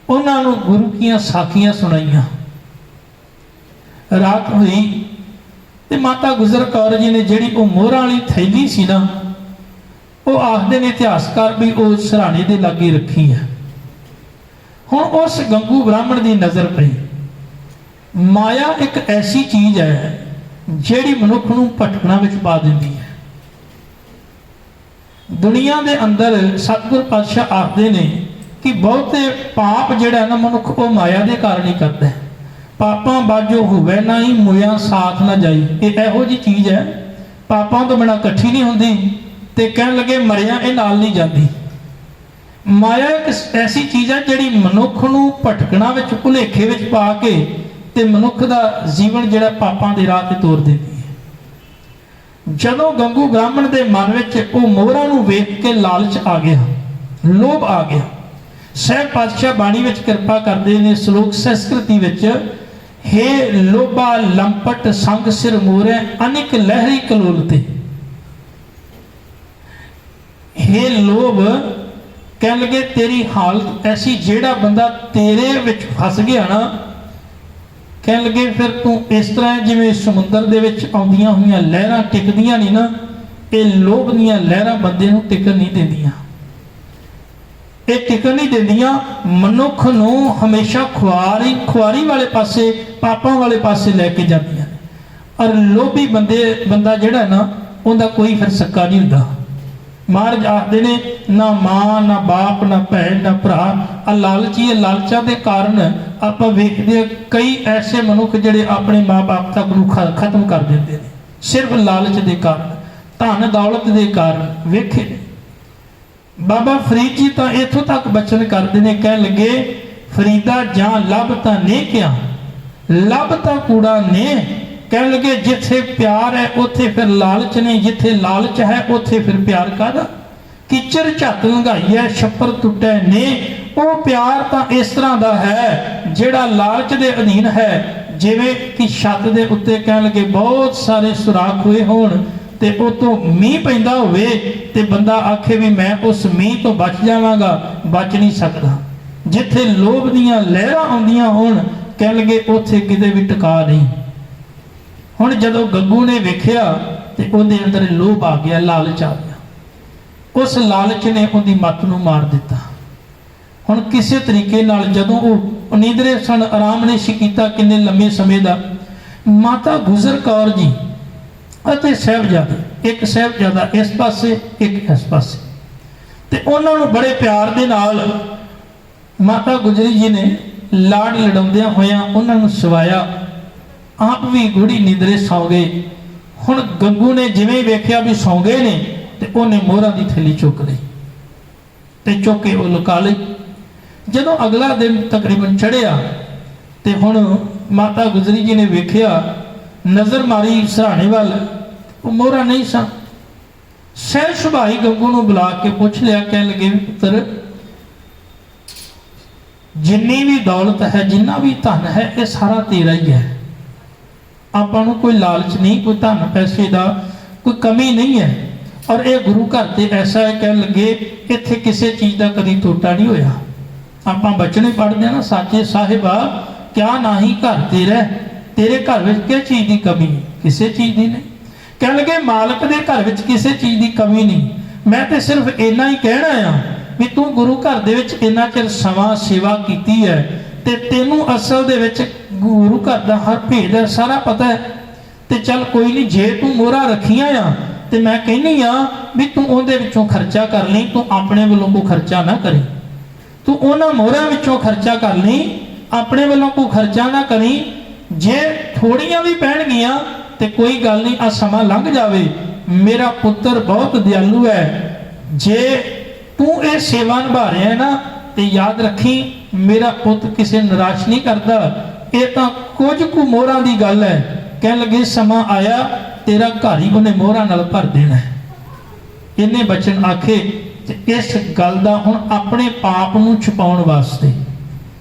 S1: उन्हां नूं गुरु कीआं साखियां सुणाईयां। रात हुई ते माता गुजर कौर जी ने जिहड़ी वो मोहरां वाली थैली सी ना, वो आखदे ने इतिहासकार भी वो सराणे दे लागे रखी है। हुण उस गंगू ब्राह्मण की नज़र पई। माया एक ऐसी चीज है जिहड़ी मनुख नूं भटकना विच पा दिंदी है। दुनिया दे अंदर सतगुर पातशाह आखदे ने कि बहुते पाप जिहड़ा ना मनुख वो माया दे कारण ही करता है। पापां बाजो होवे ना ही मोया साथ ना जाई, ये इहो जी चीज है, पापां तो बिना इकट्ठी नहीं हुंदी ते कहण लगे मरिया ये नाल नहीं जाती। माया एक ऐसी चीज़ है जिहड़ी मनुख नूं भटकना विच भुलेखे विच पा के ते मनुख दा जीवन जिहड़ा पापां दे राह ते तोर दिंदी है। जदों गंगू ब्राह्मण दे मन विच वो मोहरां नूं वेख के लालच आ गया, लोभ आ गया। सहब पातशाह बाणी विच किरपा करदे ने श्लोक संस्कृति विच, हे लोभा लंपट संग सिर मोरे अनिक लहरी कलोलते। हे लोभ, कह लगे तेरी हालत ऐसी, जेड़ा बंदा तेरे विच फस गया ना, कह लगे फिर तू इस तरह जिवें समुद्र दे विच आउंदियां होईयां लहरां टिकदियां नहीं ना, ये लोभ दीयां लहरां बंदे नूं टिकन नहीं दिंदियां। ये टिकन नहीं दिंदियां, मनुख नूं हमेशा खुआरी वाले पासे, पापां वाले पासे लैके जांदियां। और लोभी बंदा जिहड़ा ना, उहदा कोई फिर सक्का नहीं हुंदा। महाराज आखदे ने ना मां ना बाप ना भैन ना भरा, आ लालची है। लालचा के कारण आप वेखते कई ऐसे मनुख जिहड़े अपने माँ बाप तक नूं खत्म कर देंदे ने, सिर्फ लालच के कारण, धन दौलत के कारण। वेखे बाबा फरीद जी तो इथों तक बचन करते हैं, कह लगे फरीदा जां लभ तां ने क्या, लभ तां कूड़ा ने। कह लगे जिथे प्यार है उथे फिर लालच नहीं, जिथे लालच है उथे फिर प्यार कादा। किचर झत लंघाई है छप्पर टुटे ने, वो प्यार तो इस तरह का है जिहड़ा लालच के अधीन है। जिवें कि छत के उत्ते कह लगे बहुत सारे सुराख हुए होण ते उतों मीह पैंदा होवे ते बंदा आखे भी मैं उस मीह तो बच जावांगा, बच नहीं सकता। जिथे लोभ दीयां लहरां आउंदियां होण, कह लगे उथे किते भी टिका नहीं। हुण जदों गंगू ने वेखिया ते उहदे अंदर लोभ आ गया, लालच आ गया। उस लालच ने उहदी मत नूं मार दिता। हुण किसी तरीके नाल जदों वो निंदरे सन, आराम नहीं सी कीता किन्ने लंबे समय दा, माता गुजर कौर जी अते साहिबजादे, एक साहिबजादा इस पासे एक इस पासे, ते उन्हां नूं बड़े प्यार दे नाल माता गुजरी जी ने लाड़ लड़ाउंदियां होइयां उन्हां नूं सवाया। आप भी गुड़ी निंदरे सौ गए। हुण गंगू ने जिवें वेख्या भी सौ गए ने ते उन्हें मोहरां दी थैली चुक लई ते चुक के वो लुका लई। जदों अगला दिन तकरीबन चढ़िया ते हुण माता गुजरी जी ने वेख्या, नज़र मारी सराणे वाल, वो मोहरा नहीं सा। सहज सुभाई गंगू नूं बुला के पुछ लिया, कह लगे पुत्र जिन्नी भी दौलत है, जिन्ना भी धन है, ये सारा तेरा ही है। आपां नूं कोई लालच नहीं, कोई धन पैसे का कोई कमी नहीं है। और ये गुरु घर ते ऐसा है, कह लगे इत्थे किसी चीज़ का कभी टोटा नहीं होया। आपां बचने पढ़ते हैं ना, साचे साहिबा क्या ना ही घर तेरा, तेरे घर में किस चीज़ की कमी, किसी चीज़ की नहीं। कह लगे मालक के घर में किसी चीज़ की कमी नहीं। मैं तो सिर्फ इन्ना ही कहना आ भी तू गुरु घर दे विच इन्ना चिर समा सेवा की है ते तेनू असल दे विच गुरु घर का हर भेद है सारा पता है। तो चल कोई नहीं, जे तू मोहरा रखियां आ तो मैं कहनी भी तू उहदे विचों खर्चा कर ली, तू अपने वालों को खर्चा ना करी। तू उन्हां मोहरां विचों खर्चा कर ली, अपने वालों कोई खर्चा ना करी। जे थोड़ियां भी पैणगियां ते कोई गल नहीं, आ समा लंघ जावे। मेरा पुत्र बहुत दयालु है, जे तू ये सेवा निभा रहा है ना ते याद रखी मेरा पुत किसी निराश नहीं करता। ये तो कुछ कु मोहरां दी गल है। कह लगे समा आया तेरा घर ही उन्हें मोहरां नाल भर देना है। इन्हें बचन आखे इस गल दा हुण अपने पाप नूं छुपाउण वास्ते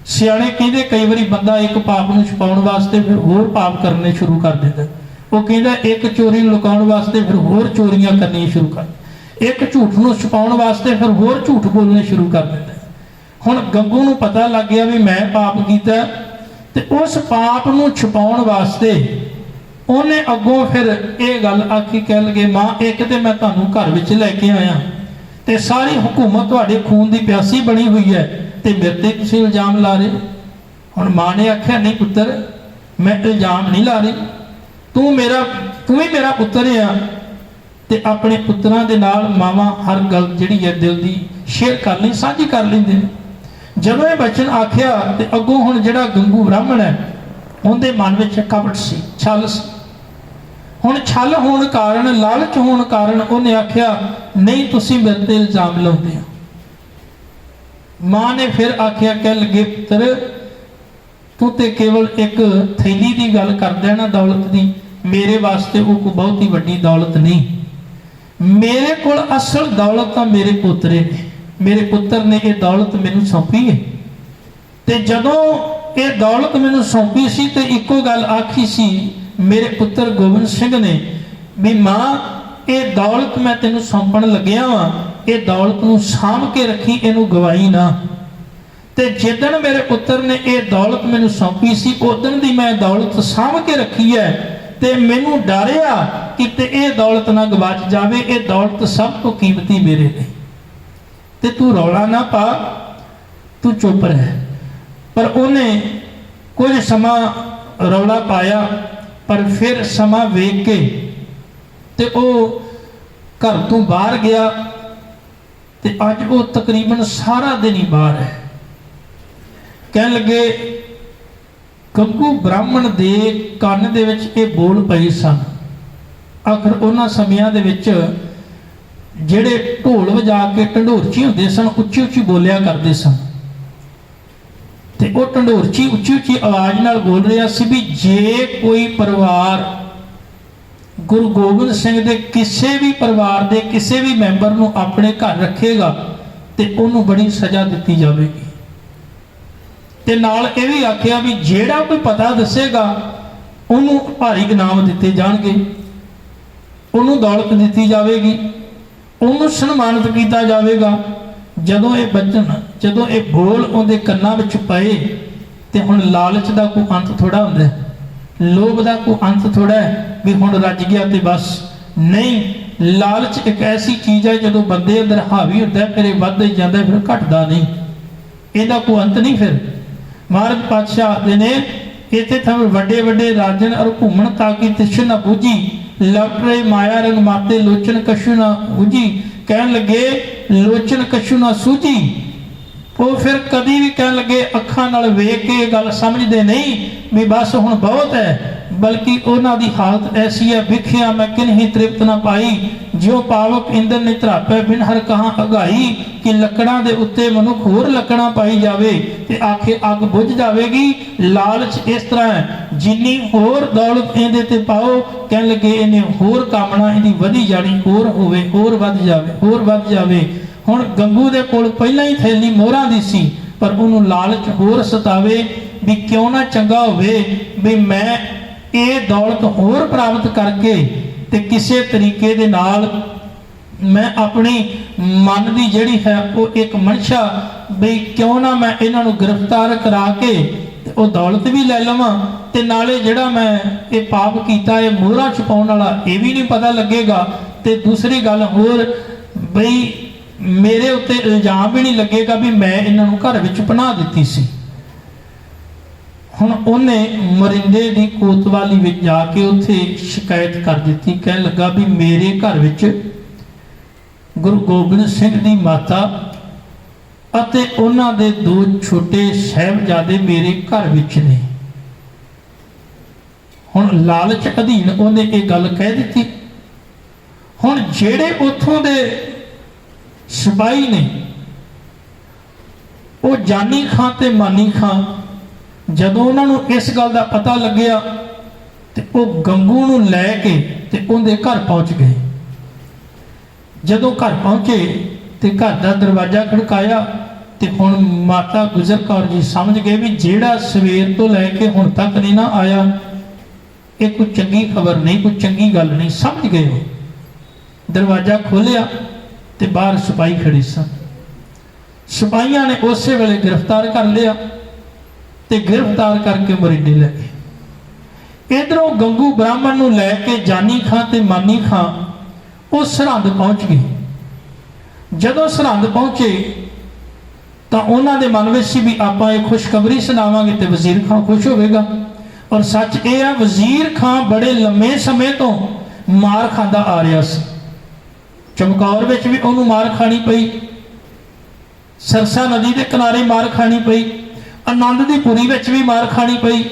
S1: सियाणे कहंदे कई बारी बंदा एक पाप नूं छुपाउण वास्ते फिर होर पाप करने शुरू कर दिंदा। वो कहंदा एक चोरी लुकाउण वास्ते फिर होर चोरियां करनियां शुरू कर, एक झूठ नूं छुपाउण वास्ते फिर होर झूठ बोलने शुरू कर दिंदा। हुण गंगू नूं पता लग गया भी मैं पाप कीता ते उस पाप नूं छुपाउण वास्ते उन्हें अगों फिर ये गल आखी। कह लगे मां एक तो मैं तुहानूं घर विच लैके आया ते सारी हुकूमत तुहाडे खून दी प्यासी बनी हुई है ते मेरे ते तुसीं इल्जाम ला रहे। हुण मां ने आख्या नहीं पुत्तर मैं इल्जाम नहीं ला रही, तू ही मेरा पुत्तर है। ते अपने पुत्रां दे नाल मावां हर गल जिहड़ी है दिल दी शेयर कर ली, साझी कर लैंदे। जदों ये बचन आख्या ते अगों हुण जिहड़ा गंगू ब्राह्मण है उहदे मन विच कपट सी, छल सी। हुण छल होण कारण, लालच होण कारण उहने आख्या नहीं तुसीं मेरे ते इल्जाम लाउंदे हो। मां ने फिर आख्या कह लगे पुत्र तू ते केवल एक थैली की गल कर देना दौलत की, मेरे वास्ते वो कोई बहुत ही वड्डी दौलत नहीं। मेरे को असल दौलत तो मेरे पोतरे ने, मेरे पुत्र ने यह दौलत मैनू सौंपी है। ते जदों ये दौलत मैनू सौंपी सी ते इको गल आखी सी मेरे पुत्र गोबिंद सिंह ने भी मां ये दौलत मैं तेनू सौंपण लग्या वा, ये दौलत नूं साਂਭ के रखी, इनू गवाई ना। ते जिदन मेरे पुत्र ने यह दौलत मैनू सौंपी सी उदन दी मैं दौलत साਂਭ के रखी है। ते मैनू डरिया कि यह दौलत ना गवाच जावे, ये दौलत सब तो कीमती मेरे ने। ते तू रौला ना पा, तू चुप रह। पर उन्हें कुछ समा रौला पाया, पर फिर समा वेख के ते ओ घर तो बाहर गया। ते अज वो तकरीबन सारा दिन ही बाहर है। कह लगे गंगू ब्राह्मण दे कान दे विच ये बोल पए सन। आखिर उन्हां समयां दे विच जिहड़े ढोल वजा के ढंडोरची हुंदे सन उच्ची उच्ची बोलिया करदे सन। ते वो ढंडोरची उच्ची उच्ची आवाज नाल बोल रहा सी भी जे कोई परिवार गुरु गोबिंद सिंह दे किसी भी परिवार दे किसी भी मैंबर नूं अपने घर रखेगा ते उन्होंने बड़ी सजा दी जाएगी। ते नाल ये भी आख्या भी जेड़ा कोई पता दसेगा उन्होंने भारी इनाम दिते जाणगे, उन्होंने दौलत दी जाएगी, उन्होंने सन्मानित किया जाएगा। जदों ये बचन जदों ये बोल उहदे कन्नां विच पए ते हुण लालच दा कोई अंत थोड़ा हुंदा है, लोभ का कोई अंत थोड़ा है भी हुण रज गया तो बस नहीं। लालच एक ऐसी चीज़ है जो बंदे अंदर हावी होता है फिर ये वधदा ही जाता है, फिर घटदा नहीं, इसका कोई अंत नहीं। फिर महाराज पातशाह आखदे ने इत्थे थम वड्डे वड्डे राजन और घूमण ताकि तिछ न बूझी, लट रहे माया रंग माते लोचन कछु न बूझी। कहन लगे लोचन कछु न सूझी। वो फिर कभी भी कह लगे अखां नाल वेख के गल समझते नहीं भी बस हुण बहुत है, बल्कि उन्हां दी हालत ऐसी है विख्या मैं किन्ही तृप्त ना पाई, ज्यों पावक इंद्र ने धरापै बिन हर कहां अगाई, कि लकड़ां दे उत्ते मनुख होर लकड़ां पाई जावे ते आखे अग बुझ जावेगी। लालच इस तरह है जिन्नी होर दौलत इहदे ते पाओ कह लगे इन्हें होर कामना इहदी वधी जानी, होर होवे होर वध जावे होर वध जावे। हुण गंगू दे कोल पहलां ही थैली मोहरां दी सी, पर उन्हों लालच होर सतावे भी क्यों ना चंगा होवे भी मैं ये दौलत होर प्राप्त करके ते किसी तरीके दे नाल मैं अपनी मन की जिहड़ी है वो एक मनशा भी क्यों ना मैं इन्हां नूं गिरफ्तार करा के वो दौलत भी लै लवां ते नाले जिहड़ा मैं ये पाप कीता ये मोहरा छुपाउण वाला ये भी नहीं पता लगेगा। ते दूसरी गल होर बई मेरे उत्ते इल्जाम भी नहीं लगेगा भी मैं इन्हों घर विच पनाह दिती सी। हुण उन्हें मरिंदे दी कोतवाली विच जाके उत्थे शिकायत कर दी। कह लगा भी मेरे घर विच गुरु गोबिंद सिंह दी माता ਅਤੇ ਉਹਨਾਂ ਦੇ 2 ਛੋਟੇ ਸਾਹਿਬਜ਼ਾਦੇ ਮੇਰੇ ਘਰ ਵਿੱਚ ਨੇ। ਹੁਣ ਲਾਲਚ ਅਧੀਨ ਉਹਨੇ ਇਹ ਗੱਲ ਕਹਿ ਦਿੱਤੀ। ਹੁਣ ਜਿਹੜੇ ਉੱਥੋਂ ਦੇ ਸਿਪਾਹੀ ਨੇ ਉਹ ਜਾਨੀ ਖਾਂ ਤੇ ਮਾਨੀ ਖਾਂ, ਜਦੋਂ ਉਹਨਾਂ ਨੂੰ ਇਸ ਗੱਲ ਦਾ ਪਤਾ ਲੱਗਿਆ ਤੇ ਉਹ ਗੰਗੂ ਨੂੰ ਲੈ ਕੇ ਤੇ ਉਹਦੇ ਘਰ ਪਹੁੰਚ ਗਏ। ਜਦੋਂ ਘਰ ਪਹੁੰਚੇ ਤੇ ਘਰ ਦਾ ਦਰਵਾਜ਼ਾ ਖੜਕਾਇਆ ਤੇ ਹੁਣ ਮਾਤਾ ਗੁਜਰ ਕੌਰ ਜੀ ਸਮਝ ਗਏ ਵੀ ਜਿਹੜਾ ਸਵੇਰ ਤੋਂ ਲੈ ਕੇ ਹੁਣ ਤੱਕ ਨਹੀਂ ਨਾ ਆਇਆ, ਇਹ ਕੋਈ ਚੰਗੀ ਖਬਰ ਨਹੀਂ, ਕੋਈ ਚੰਗੀ ਗੱਲ ਨਹੀਂ। ਸਮਝ ਗਏ ਉਹ। ਦਰਵਾਜ਼ਾ ਖੋਲਿਆ ਤੇ ਬਾਹਰ ਸਿਪਾਹੀ ਖੜੇ ਸਨ। ਸਿਪਾਹੀਆਂ ਨੇ ਉਸੇ ਵੇਲੇ ਗ੍ਰਿਫਤਾਰ ਕਰ ਲਿਆ ਤੇ ਗ੍ਰਿਫਤਾਰ ਕਰਕੇ ਮੋਰਿੰਡੇ ਲੈ ਗਏ। ਇਧਰੋਂ ਗੰਗੂ ਬ੍ਰਾਹਮਣ ਨੂੰ ਲੈ ਕੇ ਜਾਨੀ ਖਾਂ ਤੇ ਮਾਨੀ ਖਾਂ ਉਹ ਸਰਹੰਦ ਪਹੁੰਚ ਗਏ। ਜਦੋਂ ਸਰਹੰਦ ਪਹੁੰਚੇ ਤਾਂ ਉਹਨਾਂ ਦੇ ਮਨ ਵਿੱਚ ਸੀ ਵੀ ਆਪਾਂ ਇਹ ਖੁਸ਼ਖਬਰੀ ਸੁਣਾਵਾਂਗੇ ਤੇ ਵਜ਼ੀਰ ਖਾਂ ਖੁਸ਼ ਹੋਵੇਗਾ। ਔਰ ਸੱਚ ਇਹ ਆ, ਵਜ਼ੀਰ ਖਾਂ ਬੜੇ ਲੰਮੇ ਸਮੇਂ ਤੋਂ ਮਾਰ ਖਾਂਦਾ ਆ ਰਿਹਾ ਸੀ। ਚਮਕੌਰ ਵਿੱਚ ਵੀ ਉਹਨੂੰ ਮਾਰ ਖਾਣੀ ਪਈ, ਸਰਸਾ ਨਦੀ ਦੇ ਕਿਨਾਰੇ ਮਾਰ ਖਾਣੀ ਪਈ, ਆਨੰਦ ਦੀ ਪੁਰੀ ਵਿੱਚ ਵੀ ਮਾਰ ਖਾਣੀ ਪਈ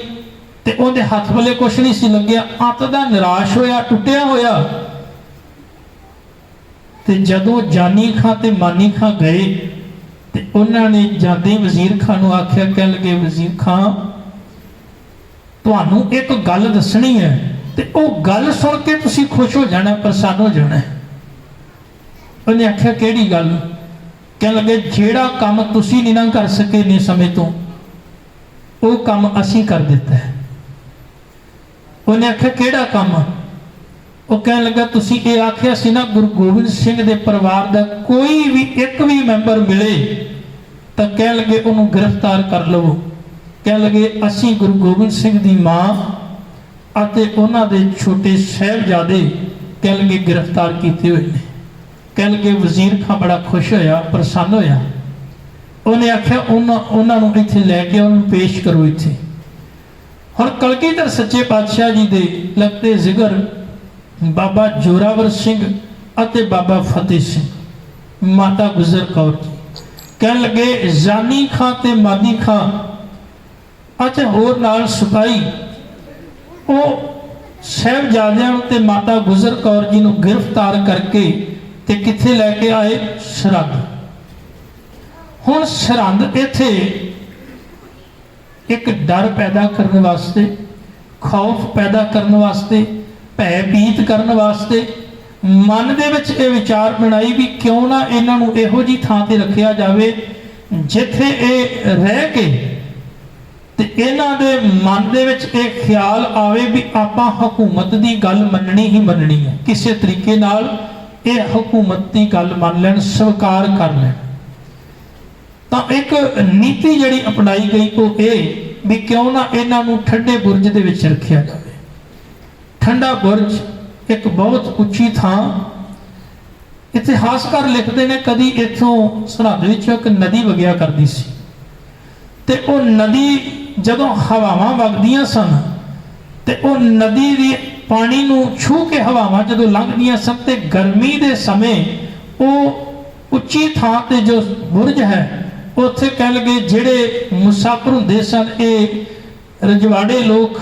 S1: ਤੇ ਉਹਦੇ ਹੱਥ ਵੱਲੇ ਕੁਛ ਨਹੀਂ ਸੀ ਲੱਗਿਆ। ਅੱਤ ਦਾ ਨਿਰਾਸ਼ ਹੋਇਆ, ਟੁੱਟਿਆ ਹੋਇਆ। ਤੇ ਜਦੋਂ ਜਾਨੀ ਖਾਂ ਤੇ ਮਾਨੀ ਖਾਂ ਗਏ ਤੇ ਉਹਨਾਂ ਨੇ ਜਾਂਦੇ ਵਜ਼ੀਰ ਖਾਂ ਨੂੰ ਆਖਿਆ, ਕਹਿਣ ਲੱਗੇ ਵਜ਼ੀਰ ਖਾਂ ਤੁਹਾਨੂੰ ਇੱਕ ਗੱਲ ਦੱਸਣੀ ਹੈ ਤੇ ਉਹ ਗੱਲ ਸੁਣ ਕੇ ਤੁਸੀਂ ਖੁਸ਼ ਹੋ ਜਾਣਾ, ਪ੍ਰਸੰਨ ਹੋ ਜਾਣਾ। ਉਹਨੇ ਆਖਿਆ ਕਿਹੜੀ ਗੱਲ? ਕਹਿਣ ਲੱਗੇ ਜਿਹੜਾ ਕੰਮ ਤੁਸੀਂ ਨਹੀਂ ਨਾ ਕਰ ਸਕੇ ਇੰਨੇ ਸਮੇਂ ਤੋਂ, ਉਹ ਕੰਮ ਅਸੀਂ ਕਰ ਦਿੱਤਾ ਹੈ। ਉਹਨੇ ਆਖਿਆ ਕਿਹੜਾ ਕੰਮ? ਉਹ ਕਹਿਣ ਲੱਗਾ ਤੁਸੀਂ ਇਹ ਆਖਿਆ ਸੀ ਨਾ ਗੁਰੂ ਗੋਬਿੰਦ ਸਿੰਘ ਦੇ ਪਰਿਵਾਰ ਦਾ ਕੋਈ ਵੀ ਇੱਕ ਵੀ ਮੈਂਬਰ ਮਿਲੇ ਤਾਂ ਕਹਿਣ ਲੱਗੇ ਉਹਨੂੰ ਗ੍ਰਿਫਤਾਰ ਕਰ ਲਵੋ। ਕਹਿਣ ਲੱਗੇ ਅਸੀਂ ਗੁਰੂ ਗੋਬਿੰਦ ਸਿੰਘ ਦੀ ਮਾਂ ਅਤੇ ਉਹਨਾਂ ਦੇ ਛੋਟੇ ਸਾਹਿਬਜ਼ਾਦੇ ਕਹਿਣ ਲੱਗੇ ਗ੍ਰਿਫਤਾਰ ਕੀਤੇ ਹੋਏ ਨੇ। ਕਹਿਣ ਲੱਗੇ ਵਜ਼ੀਰ ਖਾਂ ਬੜਾ ਖੁਸ਼ ਹੋਇਆ, ਪ੍ਰਸੰਨ ਹੋਇਆ। ਉਹਨੇ ਆਖਿਆ ਉਹਨਾਂ ਨੂੰ ਇੱਥੇ ਲੈ ਕੇ ਉਹਨੂੰ ਪੇਸ਼ ਕਰੋ ਇੱਥੇ। ਹੁਣ ਕਲਗੀਧਰ ਸੱਚੇ ਪਾਤਸ਼ਾਹ ਜੀ ਦੇ ਲਗਤੇ ਜ਼ਿਕਰ ਬਾਬਾ ਜੋਰਾਵਰ ਸਿੰਘ ਅਤੇ ਬਾਬਾ ਫਤਿਹ ਸਿੰਘ, ਮਾਤਾ ਗੁਜਰ ਕੌਰ ਜੀ ਕਹਿਣ ਲੱਗੇ ਜਾਨੀ ਖਾਂ ਤੇ ਮਾਨੀ ਖਾਂ ਅਤੇ ਹੋਰ ਨਾਲ ਸਿਪਾਹੀ ਉਹ ਸਾਹਿਬਜ਼ਾਦਿਆਂ ਨੂੰ ਤੇ ਮਾਤਾ ਗੁਜਰ ਕੌਰ ਜੀ ਨੂੰ ਗ੍ਰਿਫਤਾਰ ਕਰਕੇ ਤੇ ਕਿੱਥੇ ਲੈ ਕੇ ਆਏ? ਸਰਹੰਦ। ਹੁਣ ਸਰਹੰਦ ਇੱਥੇ ਇੱਕ ਡਰ ਪੈਦਾ ਕਰਨ ਵਾਸਤੇ, ਖੌਫ ਪੈਦਾ ਕਰਨ ਵਾਸਤੇ, ਭੈ ਭੀਤ ਕਰਨ ਵਾਸਤੇ ਮਨ ਦੇ ਵਿੱਚ ਇਹ ਵਿਚਾਰ ਬਣਾਈ ਵੀ ਕਿਉਂ ਨਾ ਇਹਨਾਂ ਨੂੰ ਇਹੋ ਜੀ ਥਾਂ ਤੇ ਰੱਖਿਆ ਜਾਵੇ ਜਿੱਥੇ ਇਹ ਰਹਿ ਕੇ ਤੇ ਇਹਨਾਂ ਦੇ ਮਨ ਦੇ ਵਿੱਚ ਇਹ ਖਿਆਲ ਆਵੇ ਵੀ ਆਪਾਂ ਹਕੂਮਤ ਦੀ ਗੱਲ ਮੰਨਣੀ ਹੀ ਮੰਨਣੀ ਹੈ। ਕਿਸੇ ਤਰੀਕੇ ਨਾਲ ਇਹ ਹਕੂਮਤ ਦੀ ਗੱਲ ਮੰਨ ਲੈਣ, ਸਵੀਕਾਰ ਕਰ ਲੈਣ। ਤਾਂ ਇੱਕ ਨੀਤੀ ਜਿਹੜੀ ਅਪਣਾਈ ਗਈ ਉਹ ਇਹ ਵੀ ਕਿਉਂ ਨਾ ਇਹਨਾਂ ਨੂੰ ਠੰਡੇ ਬੁਰਜ ਦੇ ਵਿੱਚ ਰੱਖਿਆ ਜਾਵੇ। ਠੰਡਾ ਬੁਰਜ ਇੱਕ ਬਹੁਤ ਉੱਚੀ ਥਾਂ। ਇਤਿਹਾਸਕਾਰ ਲਿਖਦੇ ਨੇ ਕਦੀ ਇੱਥੋਂ ਸਰਹੰਦ ਵਿੱਚ ਇੱਕ ਨਦੀ ਵਗਿਆ ਕਰਦੀ ਸੀ ਤੇ ਉਹ ਨਦੀ ਜਦੋਂ ਹਵਾਵਾਂ ਵਗਦੀਆਂ ਸਨ ਤੇ ਉਹ ਨਦੀ ਦੀ ਪਾਣੀ ਨੂੰ ਛੂ ਕੇ ਹਵਾਵਾਂ ਜਦੋਂ ਲੰਘਦੀਆਂ ਸਨ ਤੇ ਗਰਮੀ ਦੇ ਸਮੇਂ ਉਹ ਉੱਚੀ ਥਾਂ ਤੇ ਜੋ ਬੁਰਜ ਹੈ ਉੱਥੇ ਕਹਿ ਲਗੇ ਜਿਹੜੇ ਮੁਸਾਫਰ ਹੁੰਦੇ ਸਨ, ਇਹ ਰਜਵਾੜੇ ਲੋਕ,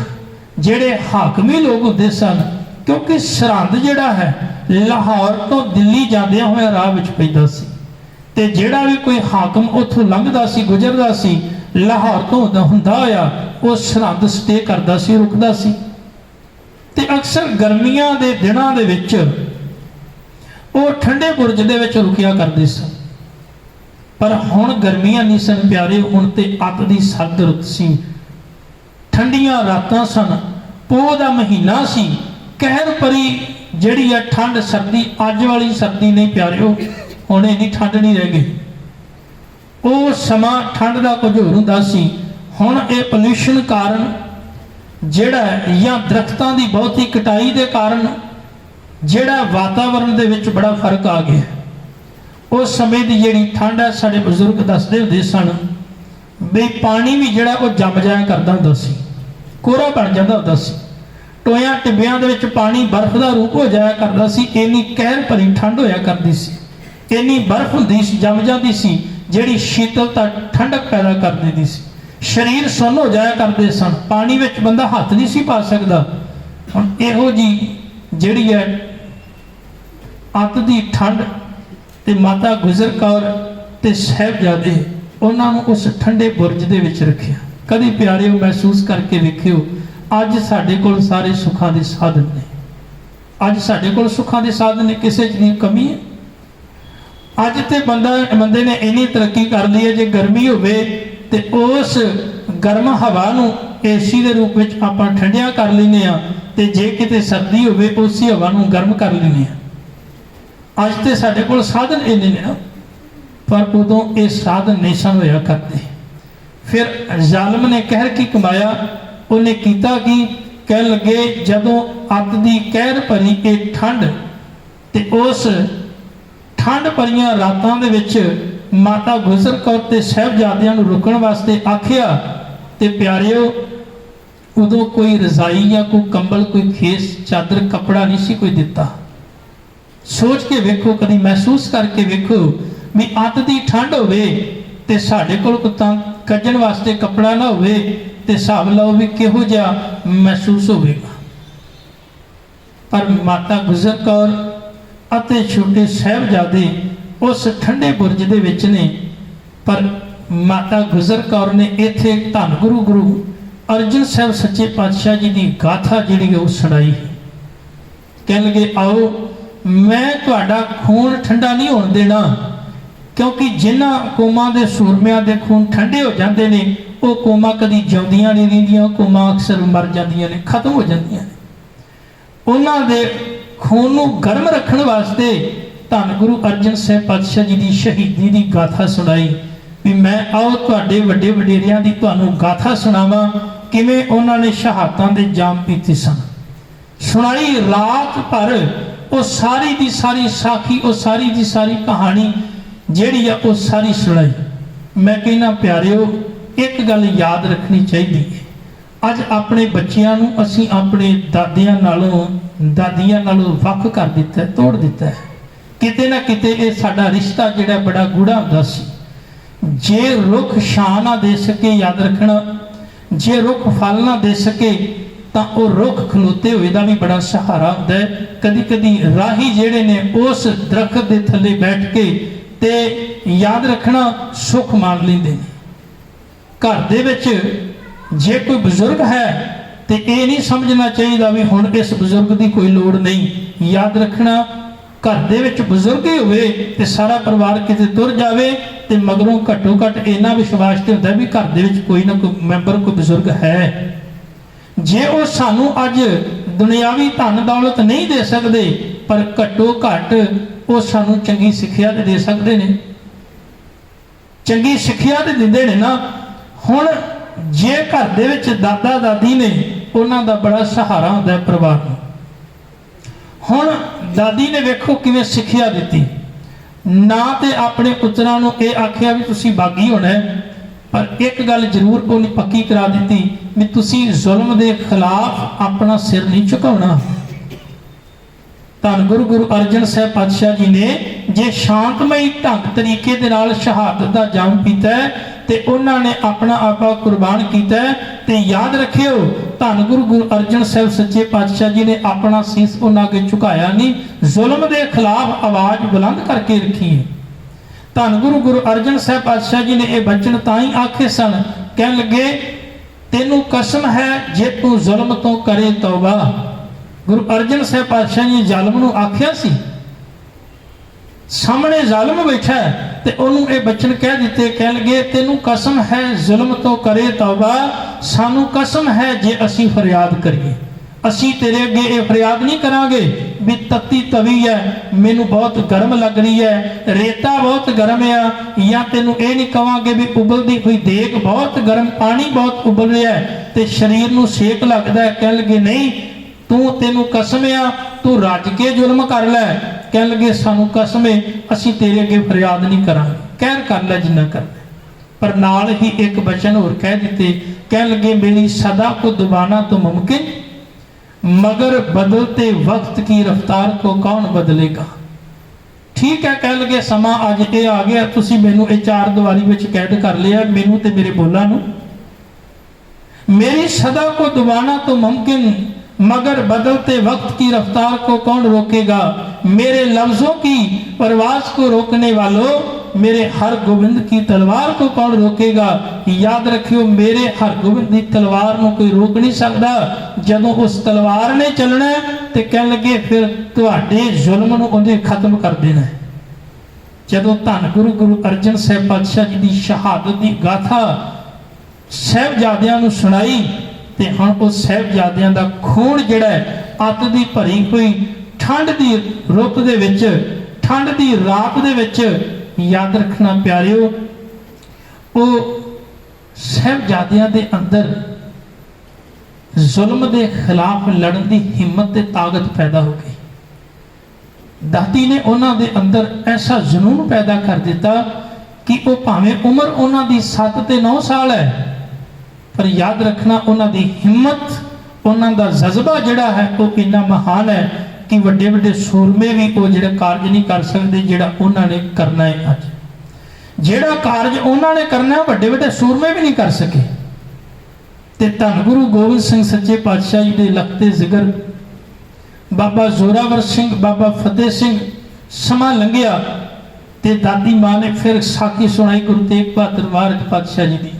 S1: ਜਿਹੜੇ ਹਾਕਮੀ ਲੋਕ ਹੁੰਦੇ ਸਨ, ਕਿਉਂਕਿ ਸਰਹੰਦ ਜਿਹੜਾ ਹੈ ਲਾਹੌਰ ਤੋਂ ਦਿੱਲੀ ਜਾਂਦਿਆਂ ਹੋਇਆ ਰਾਹ ਵਿੱਚ ਪੈਂਦਾ ਸੀ ਤੇ ਜਿਹੜਾ ਵੀ ਕੋਈ ਹਾਕਮ ਉੱਥੋਂ ਲੰਘਦਾ ਸੀ, ਗੁਜ਼ਰਦਾ ਸੀ, ਲਾਹੌਰ ਤੋਂ ਹੁੰਦਾ ਹੋਇਆ ਉਹ ਸਰਹੰਦ ਸਟੇ ਕਰਦਾ ਸੀ, ਰੁਕਦਾ ਸੀ। ਤੇ ਅਕਸਰ ਗਰਮੀਆਂ ਦੇ ਦਿਨਾਂ ਦੇ ਵਿੱਚ ਉਹ ਠੰਡੇ ਬੁਰਜ ਦੇ ਵਿੱਚ ਰੁਕਿਆ ਕਰਦੇ ਸਨ। ਪਰ ਹੁਣ ਗਰਮੀਆਂ ਨਹੀਂ ਸਨ ਪਿਆਰੇ, ਹੁਣ ਤੇ ਅੱਤ ਦੀ ਸਰਦ ਰੁੱਤ ਸੀ, ਠੰਡੀਆਂ ਰਾਤਾਂ ਸਨ, ਪੋਹ ਦਾ ਮਹੀਨਾ ਸੀ, ਕਹਿਰ ਭਰੀ ਜਿਹੜੀ ਆ ਠੰਡ ਸਰਦੀ, ਅੱਜ ਵਾਲੀ ਸਰਦੀ ਨਹੀਂ ਪਿਆਰਿਓ, ਹੁਣ ਇੰਨੀ ਠੰਡ ਨਹੀਂ ਰਹਿ ਗਈ। ਉਹ ਸਮਾਂ ਠੰਡ ਦਾ ਕੁਝ ਹੋਰ ਹੁੰਦਾ ਸੀ। ਹੁਣ ਇਹ ਪੋਲਿਊਸ਼ਨ ਕਾਰਨ ਜਿਹੜਾ ਜਾਂ ਦਰਖਤਾਂ ਦੀ ਬਹੁਤੀ ਕਟਾਈ ਦੇ ਕਾਰਨ ਜਿਹੜਾ ਵਾਤਾਵਰਣ ਦੇ ਵਿੱਚ ਬੜਾ ਫਰਕ ਆ ਗਿਆ। ਉਸ ਸਮੇਂ ਦੀ ਜਿਹੜੀ ਠੰਡ ਹੈ, ਸਾਡੇ ਬਜ਼ੁਰਗ ਦੱਸਦੇ ਹੁੰਦੇ ਸਨ ਵੀ ਪਾਣੀ ਵੀ ਜਿਹੜਾ ਉਹ ਜੰਮ ਜਾਇਆ ਕਰਦਾ ਹੁੰਦਾ ਸੀ, ਕੋਰਾ ਬਣ ਜਾਂਦਾ ਹੁੰਦਾ ਸੀ, ਟੋਇਆਂ ਟਿੱਬਿਆਂ ਦੇ ਵਿੱਚ ਪਾਣੀ ਬਰਫ਼ ਦਾ ਰੂਪ ਹੋ ਜਾਇਆ ਕਰਦਾ ਸੀ। ਇੰਨੀ ਕਹਿਰ ਭਰੀ ਠੰਡ ਹੋਇਆ ਕਰਦੀ ਸੀ, ਇੰਨੀ ਬਰਫ਼ ਹੁੰਦੀ ਸੀ, ਜੰਮ ਜਾਂਦੀ ਸੀ ਜਿਹੜੀ शीतलता ठंडक पैदा कर देती सी। शरीर सुन्न हो जाया करते सन, पानी में बंदा हथ नहीं सी पा सकता। हुण इहो जी जिहड़ी है अत दी ठंड ते माता गुजर कौर ते साहिबजादे उन्हां नूं उस ठंडे बुरज दे विच रखिया। कदी प्यारिओ महसूस करके वेखिओ, अज साडे कोल सारे सुखां दे साधन ने, अज साडे कोल सुखां दे साधन ने, किसे चीज़ दी कमी है? अज ते बंदे ने इन्नी तरक्की कर ली है, जे गर्मी होवे ते उस गर्म हवा नूं एसी दे रूप विच आपां ठंडिया कर लैंदे आ, ते जे किते सर्दी होवे उसी हवा नूं गर्म कर लैंदे आ। अज ते साडे कोल साधन इन्ने ने ना, पर उदों ये साधन नहीं सन होया करते। फिर जालिम ने कहर की कमाया, उन्हें कीता कि कह लगे जदों अत दी कहर भरी ये ठंड ते उस ठंड भरियां रातां दे विच माता गुजर कौर ते साहिबजादियां नूं रुकण वास्ते आखिया, ते प्यारिओ उदों कोई रजाई या कोई कंबल, कोई खेस चादर कपड़ा नहीं सी कोई दिता। सोच के वेखो, कभी महसूस करके वेखो भी अत दी ठंड होवे ते साडे कोल तां कजण वास्ते कपड़ा ना होवे ते हिसाब लाओ भी किहो जिहा महसूस होवेगा। पर माता गुजर कौर अते छोटे साहिबजादे उस ठंडे बुरज दे विच ने। पर माता गुजर कौर ने इत्थे धन गुरु अर्जन साहब सच्चे पातशाह जी की गाथा जिहड़ी है सुनाई। कह लगे आओ मैं तुहाडा खून ठंडा नहीं होण देना, क्योंकि जिन्हां कौमां दे सूरमिਆਂ दे खून ठंडे हो जाते हैं वो कौमां कदी जिउंदियां नहीं रहिंदियां, कौमां अक्सर मर जांदियां ने, खत्म हो जांदियां ने। उन्हां दे खून नूं गर्म रखण वास्ते धन गुरु अर्जन साहब पातशाह जी की शहीदी की गाथा सुनाई भी मैं आओ तुहाडे वड्डे वडेरियां दी तुहानूं गाथा सुणावां किवें उन्हां ने शहादतां दे जाम पीते सन। सुनाई रात भर वो सारी दी सारी साखी, वो सारी दी सारी कहानी जिहड़ी है वो सारी सुनाई। मैं कहना प्यारिओ एक गल याद रखनी चाहिए, अज अपने बच्चियां नूं असीं अपने दादियां नालों वख कर दिता है, तोड़ दिता है। किते ना किते ये साडा रिश्ता जिहड़ा बड़ा गूढ़ा हुंदा सी। जे रुख छां ना दे सके, याद रखना, जे रुख फल ना दे सके तो वह रुख खलोते हुए का भी बड़ा सहारा होता है। कदी कदी राही जेड़े ने उस दरख्त के थले बैठ के ते याद रखना सुख मान लेंदे ने। घर दे विच जे कोई बुजुर्ग है तो ये नहीं समझना चाहिए भी हुण इस बुजुर्ग की कोई लोड़ नहीं। याद रखना घर दे विच बुजुर्ग ही होवे ते सारा परिवार किते तुर जावे ते मगरों घट्टो घट इन्ना विश्वास ते हुंदा भी घर दे विच कोई ना कोई मैंबर कोई बुजुर्ग है। जे वो सानू अज दुनियावी धन दौलत नहीं दे सकते, पर घट्टो घट वो सानू चंगी सिक्ख्या दे सकते हैं, चंगी सिक्ख्या तो दिंदे ने ना। हुण जे घर दे विच दादा दादी ने उन्हां दा बड़ा सहारा होंदा है परिवार नूं। हुण दादी ने वेखो किवें सिक्ख्या दित्ती, ना ते अपने पुत्रां नूं ये आखिया भी तुसीं बागी होना है, पर एक गल जरूर उन्हें पक्की करा दी भी तुसी जुल्म के खिलाफ अपना सिर नहीं झुकाउणा। धन गुरु अर्जन साहब पातशाह जी ने जे शांतमई ढंग तरीके दे नाल शहादत का जाम पीता है ते उन्होंने अपना आपा कुर्बान किया है। ते याद रखियो धन गुरु अर्जन साहब सच्चे पातशाह जी ने अपना सीस उन्हां अगे झुकाया नहीं, जुल्म के खिलाफ आवाज़ बुलंद करके रखी है। धन गुरु अर्जन साहब पातशाह जी ने यह बचन ताई आखे सन, कह लगे तेनू कसम है जे तू जुल्म तो करे तौबा। गुरु अर्जन साहब पातशाह जी जालिम नूं आख्या सी, सामने जालिम बैठा है ते उन्होंने ये बचन कह दिते, कह लगे तेनू कसम है जुल्म तो करे तौबा, सानू कसम है जे असी फरियाद करिए, असी तेरे अगे ये फरियाद नहीं करांगे भी तत्ती तवी है, मैनू बहुत गर्म लग रही है, रेता बहुत गर्म है, या तेनू ये नहीं कहांगे भी उबलती हुई देग बहुत गर्म, पानी बहुत उबल रहा है ते शरीर नू सेक लगता है। कह लगे नहीं तू तेनू कसम आ तू रज के जुल्म कर लै। कह लगे सानू कसम है असी तेरे अगे फरियाद नहीं करांगे, कहर कर लै जिन्ना करना। पर नाल ही एक बचन होर कह दिते, कह लगे मेरी सदा को दुबाना तो मुमकिन, मगर बदलते वक्त की रफ्तार को कौन बदलेगा। ठीक है, कह लगे समा अज ये आ गया, तुसी मैनू ये चार दीवारी विच कैद कर लिया, मैनू ते मेरे बोलां नू। मेरी सदा को दबाना तो मुमकिन, मगर बदलते वक्त की रफ्तार को कौन रोकेगा। मेरे लफ्जों की परवाज को रोकने वालों, मेरे हर गोबिंद की तलवार को कौन रोकेगा। याद रखियो, मेरे हर गोबिंद की तलवार को कोई रोक नहीं सकता। जदों उस तलवार ने चलना तो कह लगे फिर तुहाडे जुल्म नूं उहने खत्म कर देना है। जदों धन गुरु अर्जन साहिब पातशाह जी की शहादत की गाथा साहिबजादियां नूं सुनाई ते हुण उस साहिबजादियां दा खून जिहड़ा है अत दी भरी हुई ठंड दी रुत दे विच, ठंड दी रात दे विच, याद रखना प्यारिओ, वो साहिबजादियां दे अंदर जुल्म के खिलाफ लड़न की हिम्मत ते ताकत पैदा हो गई। दादी ने उन्हां दे अंदर ऐसा जुनून पैदा कर दिता कि वो भावें उम्र उन्हां दी 7 ते 9 साल है, पर याद रखना उन्हां दी हिम्मत, उन्हां दा जज्बा जिहड़ा है वो इन्ना महान है कि वड्डे वड्डे सूरमे भी वो जिहड़ा कारज नहीं कर सकते जिहड़ा उन्हां ने करना है। अज जिहड़ा कारज उन्हां ने करना है वड्डे वड्डे सूरमे भी नहीं कर सके। ते धन गुरु गोबिंद सिंह सच्चे पातशाह जी दे लखते जिगर बाबा जोरावर सिंह, बाबा फतेह सिंह, समा लंघिया ते दादी मां ने फिर साखी सुनाई गुरु तेग बहादुर महाराज पातशाह जी दी।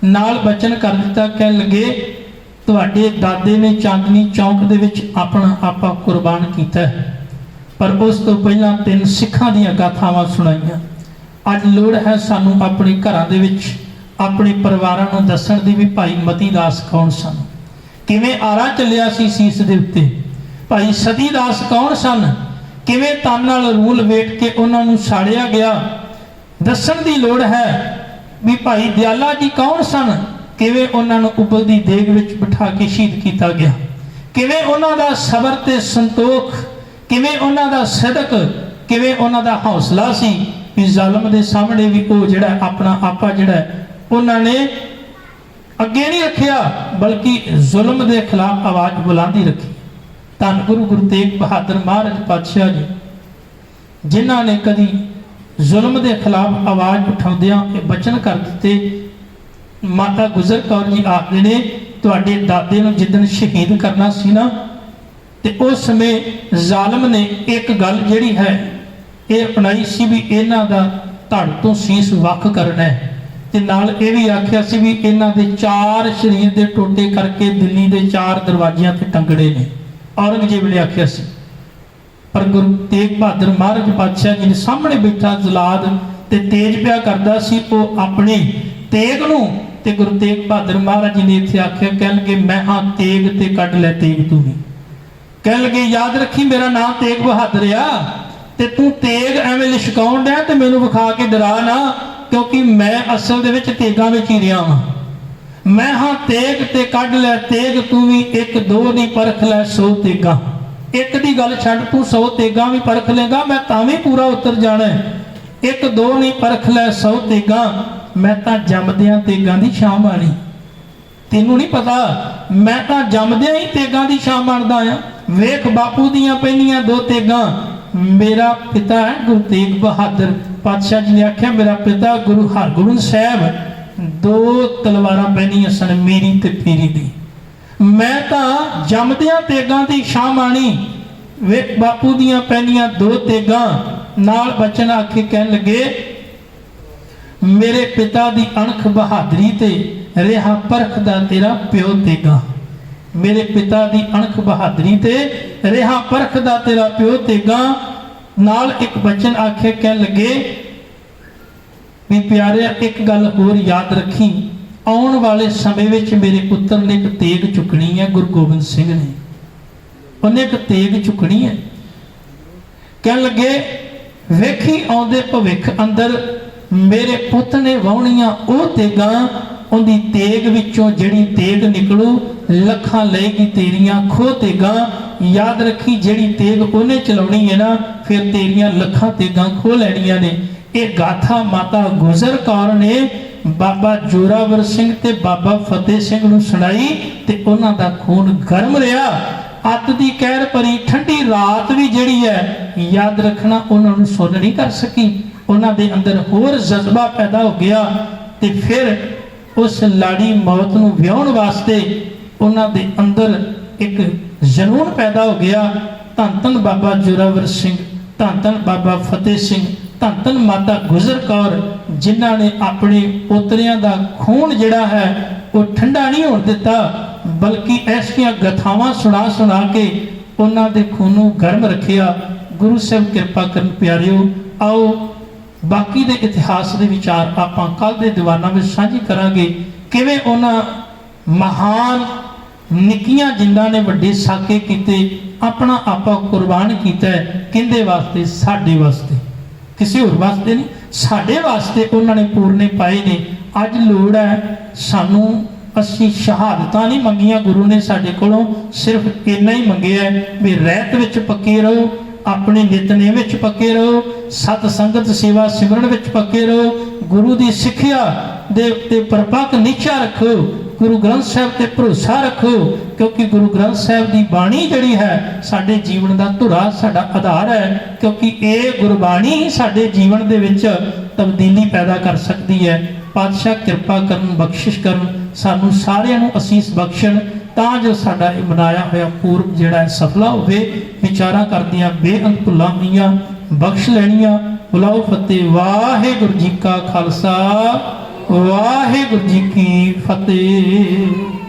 S1: नाल बचन कर दिता, कह लगे तुहाडे दादे ने चांदनी चौक दे विच अपना आपा कुर्बान कीता है, पर उस तो पहला 3 सिखां दीयां गाथावां सुनाईयां। अज लोड़ है सानू अपने घरां दे विच अपने परिवारां नूं दस्सण दी भी भाई मती दास कौन सन, किवें आरा चलिया सी सीस दे उत्ते, भाई सती दास कौन सन, किवें तन नाल रूल वेट के उन्हां नूं साड़िया गया। दस्सण दी लोड़ है भी भाई दयाला जी कौन सन, किवें उन्हां नूं उबलदी देग विच बिठा के शहीद किया गया, किवें उन्हां दा सबर ते संतोख, किवें उन्हां दा सदक, किवें उन्हां दा हौसला सी भी ज़ालिम दे सामने भी वो जिहड़ा अपना आपा जिहड़ा उन्होंने अगे नहीं रखिया, बल्कि जुल्म के खिलाफ आवाज बुलंदी रखी। धन गुरु तेग बहादुर महाराज पातशाह जी जिन्हों ने कभी जुल्म के खिलाफ आवाज उठाउंदियां बचन कर दिते। माता गुजर कौर जी आखदे ने तुहाडे दादे नूं जिद्दन शहीद करना सी ना, ते उस समय जालिम ने एक गल जिहड़ी है ये अपनाई सी भी इन्हां दा धड़ तो सीस वख करना है, ते नाल ये भी आख्या सी भी इन्हां दे 4 शरीर दे टोटे करके दिल्ली दे 4 दरवाजियां ते टंगड़े ने, औरंगजेब ने आख्या सी। पर गुरु तेग बहादुर महाराज पातशाह जी ने सामने बैठा जलाद ते तेज पिया करदा सी, वो अपने तेग नूं ते गुरु तेग बहादुर महाराज जी ने इत्थे आख्या, कह लगे मैं हाँ तेग ते कढ लै तेग तू भी, कह लगे याद रखी मेरा नाम तेग बहादुर आ ते तू तेग एवें लिशकाउण डैं ते मैनूं विखा के डरा ना, क्योंकि मैं असल दे विच तेगां विच ही रहा हां। मैं हाँ तेग ते कढ लै तेग तू भी, 1-2 नहीं परख लै 100 तेगां। एक दी गल छड्ड तू 100 तेगां भी परख लेगा मैं तां भी पूरा उतर जाना है। 1-2 नहीं परख लै 100 तेगां, मैं तां जमदियां तेगां दी छां बाणी। तेनू नहीं पता मैं तां जमदियां ही तेगां दी छां बनदा आ। वेख बापू दियां पैनियां 2 तेगां, मेरा पिता है गुरु तेग बहादुर पातशाह जी ने आख्या मेरा पिता गुरु हरगोबिंद साहब 2 तलवारां पैनियां सन मेरी ते पीरी दी, मैं तां जमदियां तेगां दी छां माणी। वेख बापू दियां पैनियां 2 तेगां, नाल बचन आखे कहन लगे मेरे पिता दी अणख बहादरी ते रेहा परखदा तेरा प्यो तेगा। मेरे पिता दी अणख बहादरी ते रेहा परखदा तेरा प्यो तेगा। नाल एक बचन आखे कह लगे भी प्यारे एक गल होर याद रखी, आने वाले समय विच मेरे पुत्र ने एक तेग चुकनी है, गुरु गोबिंद सिंह ने उन्हें एक तेग चुकनी है। कह लगे वेखी आउंदे भविख अंदर मेरे पुत्र ने वाहणियां ओ तेगां, उनकी तेग विचों जिहड़ी तेग निकलू लखां लेगी तेरियां खो तेगां। याद रखी जिहड़ी तेग उन्हें चलाउणी है ना फिर तेरियां लखां तेगां खो लैणियां ने। ये गाथा माता गुजर कौर ने बाबा जोरावर सिंह ते बाबा फतेह सिंह नूं सुणाई ते उन्हां दा खून गर्म रहा। ਅੱਤ ਦੀ ਕਹਿਰ ਭਰੀ ਠੰਡੀ ਰਾਤ ਵੀ ਜਿਹੜੀ ਹੈ ਯਾਦ ਰੱਖਣਾ ਉਹਨਾਂ ਨੂੰ ਸੁਣ ਨਹੀਂ ਕਰ ਸਕੀ। ਉਹਨਾਂ ਦੇ ਅੰਦਰ ਹੋਰ ਜਜ਼ਬਾ ਪੈਦਾ ਹੋ ਗਿਆ ਤੇ ਫਿਰ ਉਸ ਲਾੜੀ ਮੌਤ ਨੂੰ ਵਿਆਹੁਣ ਵਾਸਤੇ ਉਹਨਾਂ ਦੇ ਅੰਦਰ ਇੱਕ ਜਨੂਨ ਪੈਦਾ ਹੋ ਗਿਆ। ਧੰਨ ਧੰਨ ਬਾਬਾ ਜ਼ੋਰਾਵਰ ਸਿੰਘ, ਧੰਨ ਧੰਨ ਬਾਬਾ ਫਤਿਹ ਸਿੰਘ, ਧੰਨ ਧੰਨ ਮਾਤਾ ਗੁਜਰ ਕੌਰ, ਜਿਨ੍ਹਾਂ ਨੇ ਆਪਣੇ ਪੋਤਰਿਆਂ ਦਾ ਖੂਨ ਜਿਹੜਾ ਹੈ ਉਹ ਠੰਡਾ ਨਹੀਂ ਹੋਣ ਦਿੱਤਾ, ਬਲਕਿ ਐਸੀਆਂ ਗਥਾਵਾਂ ਸੁਣਾ ਕੇ ਉਹਨਾਂ ਦੇ ਖੂਨ ਨੂੰ ਗਰਮ ਰੱਖਿਆ। ਗੁਰੂ ਸਾਹਿਬ ਕਿਰਪਾ ਕਰਨ ਪਿਆਰਿਓ, ਆਓ ਬਾਕੀ ਦੇ ਇਤਿਹਾਸ ਦੇ ਵਿਚਾਰ ਆਪਾਂ ਕੱਲ ਦੇ ਦੀਵਾਨਾਂ ਵਿੱਚ ਸਾਂਝੀ ਕਰਾਂਗੇ। ਕਿਵੇਂ ਉਹਨਾਂ ਮਹਾਨ ਨਿੱਕੀਆਂ ਜਿਨ੍ਹਾਂ ਨੇ ਵੱਡੇ ਸਾਕੇ ਕੀਤੇ, ਆਪਣਾ ਆਪਾ ਕੁਰਬਾਨ ਕੀਤਾ। ਕਿਹਦੇ ਵਾਸਤੇ? ਸਾਡੇ ਵਾਸਤੇ, ਕਿਸੇ ਹੋਰ ਵਾਸਤੇ ਨਹੀਂ, ਸਾਡੇ ਵਾਸਤੇ ਉਹਨਾਂ ਨੇ ਪੂਰਨੇ ਪਾਏ ਨੇ। ਅੱਜ ਲੋੜ ਹੈ ਸਾਨੂੰ, ਅਸੀਂ ਸ਼ਹਾਦਤਾਂ ਨਹੀਂ ਮੰਗੀਆਂ ਗੁਰੂ ਨੇ ਸਾਡੇ ਕੋਲੋਂ, ਸਿਰਫ ਇੰਨਾ ਹੀ ਮੰਗਿਆ ਵੀ ਰਹਿਤ ਵਿੱਚ ਪੱਕੇ ਰਹੋ, ਆਪਣੇ ਨਿਤਨੇਮ ਵਿੱਚ ਪੱਕੇ ਰਹੋ, ਸਤ ਸੰਗਤ ਸੇਵਾ ਸਿਮਰਨ ਵਿੱਚ ਪੱਕੇ ਰਹੋ, ਗੁਰੂ ਦੀ ਸਿੱਖਿਆ ਦੇ ਉੱਤੇ ਪਰਪੱਕ ਨਿਸ਼ਚਾ ਰੱਖੋ, ਗੁਰੂ ਗ੍ਰੰਥ ਸਾਹਿਬ ਤੇ ਭਰੋਸਾ ਰੱਖੋ, ਕਿਉਂਕਿ ਗੁਰੂ ਗ੍ਰੰਥ ਸਾਹਿਬ ਦੀ ਬਾਣੀ ਜਿਹੜੀ ਹੈ ਸਾਡੇ ਜੀਵਨ ਦਾ ਧੁਰਾ, ਸਾਡਾ ਆਧਾਰ ਹੈ, ਕਿਉਂਕਿ ਇਹ ਗੁਰਬਾਣੀ ਹੀ ਸਾਡੇ ਜੀਵਨ ਦੇ ਵਿੱਚ ਤਬਦੀਲੀ ਪੈਦਾ ਕਰ ਸਕਦੀ ਹੈ। ਪਾਤਸ਼ਾਹ ਕਿਰਪਾ ਕਰਨ, ਬਖਸ਼ਿਸ਼ ਕਰਨ, ਸਾਨੂੰ ਸਾਰਿਆਂ ਨੂੰ ਅਸੀਸ ਬਖਸ਼ਣ, ਤਾਂ ਜੋ ਸਾਡਾ ਇਹ ਮਨਾਇਆ ਹੋਇਆ ਪੂਰਬ ਜਿਹੜਾ ਹੈ ਸਫਲਾ ਹੋਵੇ। ਵਿਚਾਰਾਂ ਕਰਦੀਆਂ ਬੇਅੰਤ ਭੁੱਲਾਂ ਹੋਈਆਂ ਬਖਸ਼ ਲੈਣੀਆਂ। ਬੁਲਾਓ ਫਤਿਹ। ਵਾਹਿਗੁਰੂ ਜੀ ਕਾ ਖਾਲਸਾ, ਵਾਹਿਗੁਰੂ ਜੀ ਕੀ ਫਤਿਹ।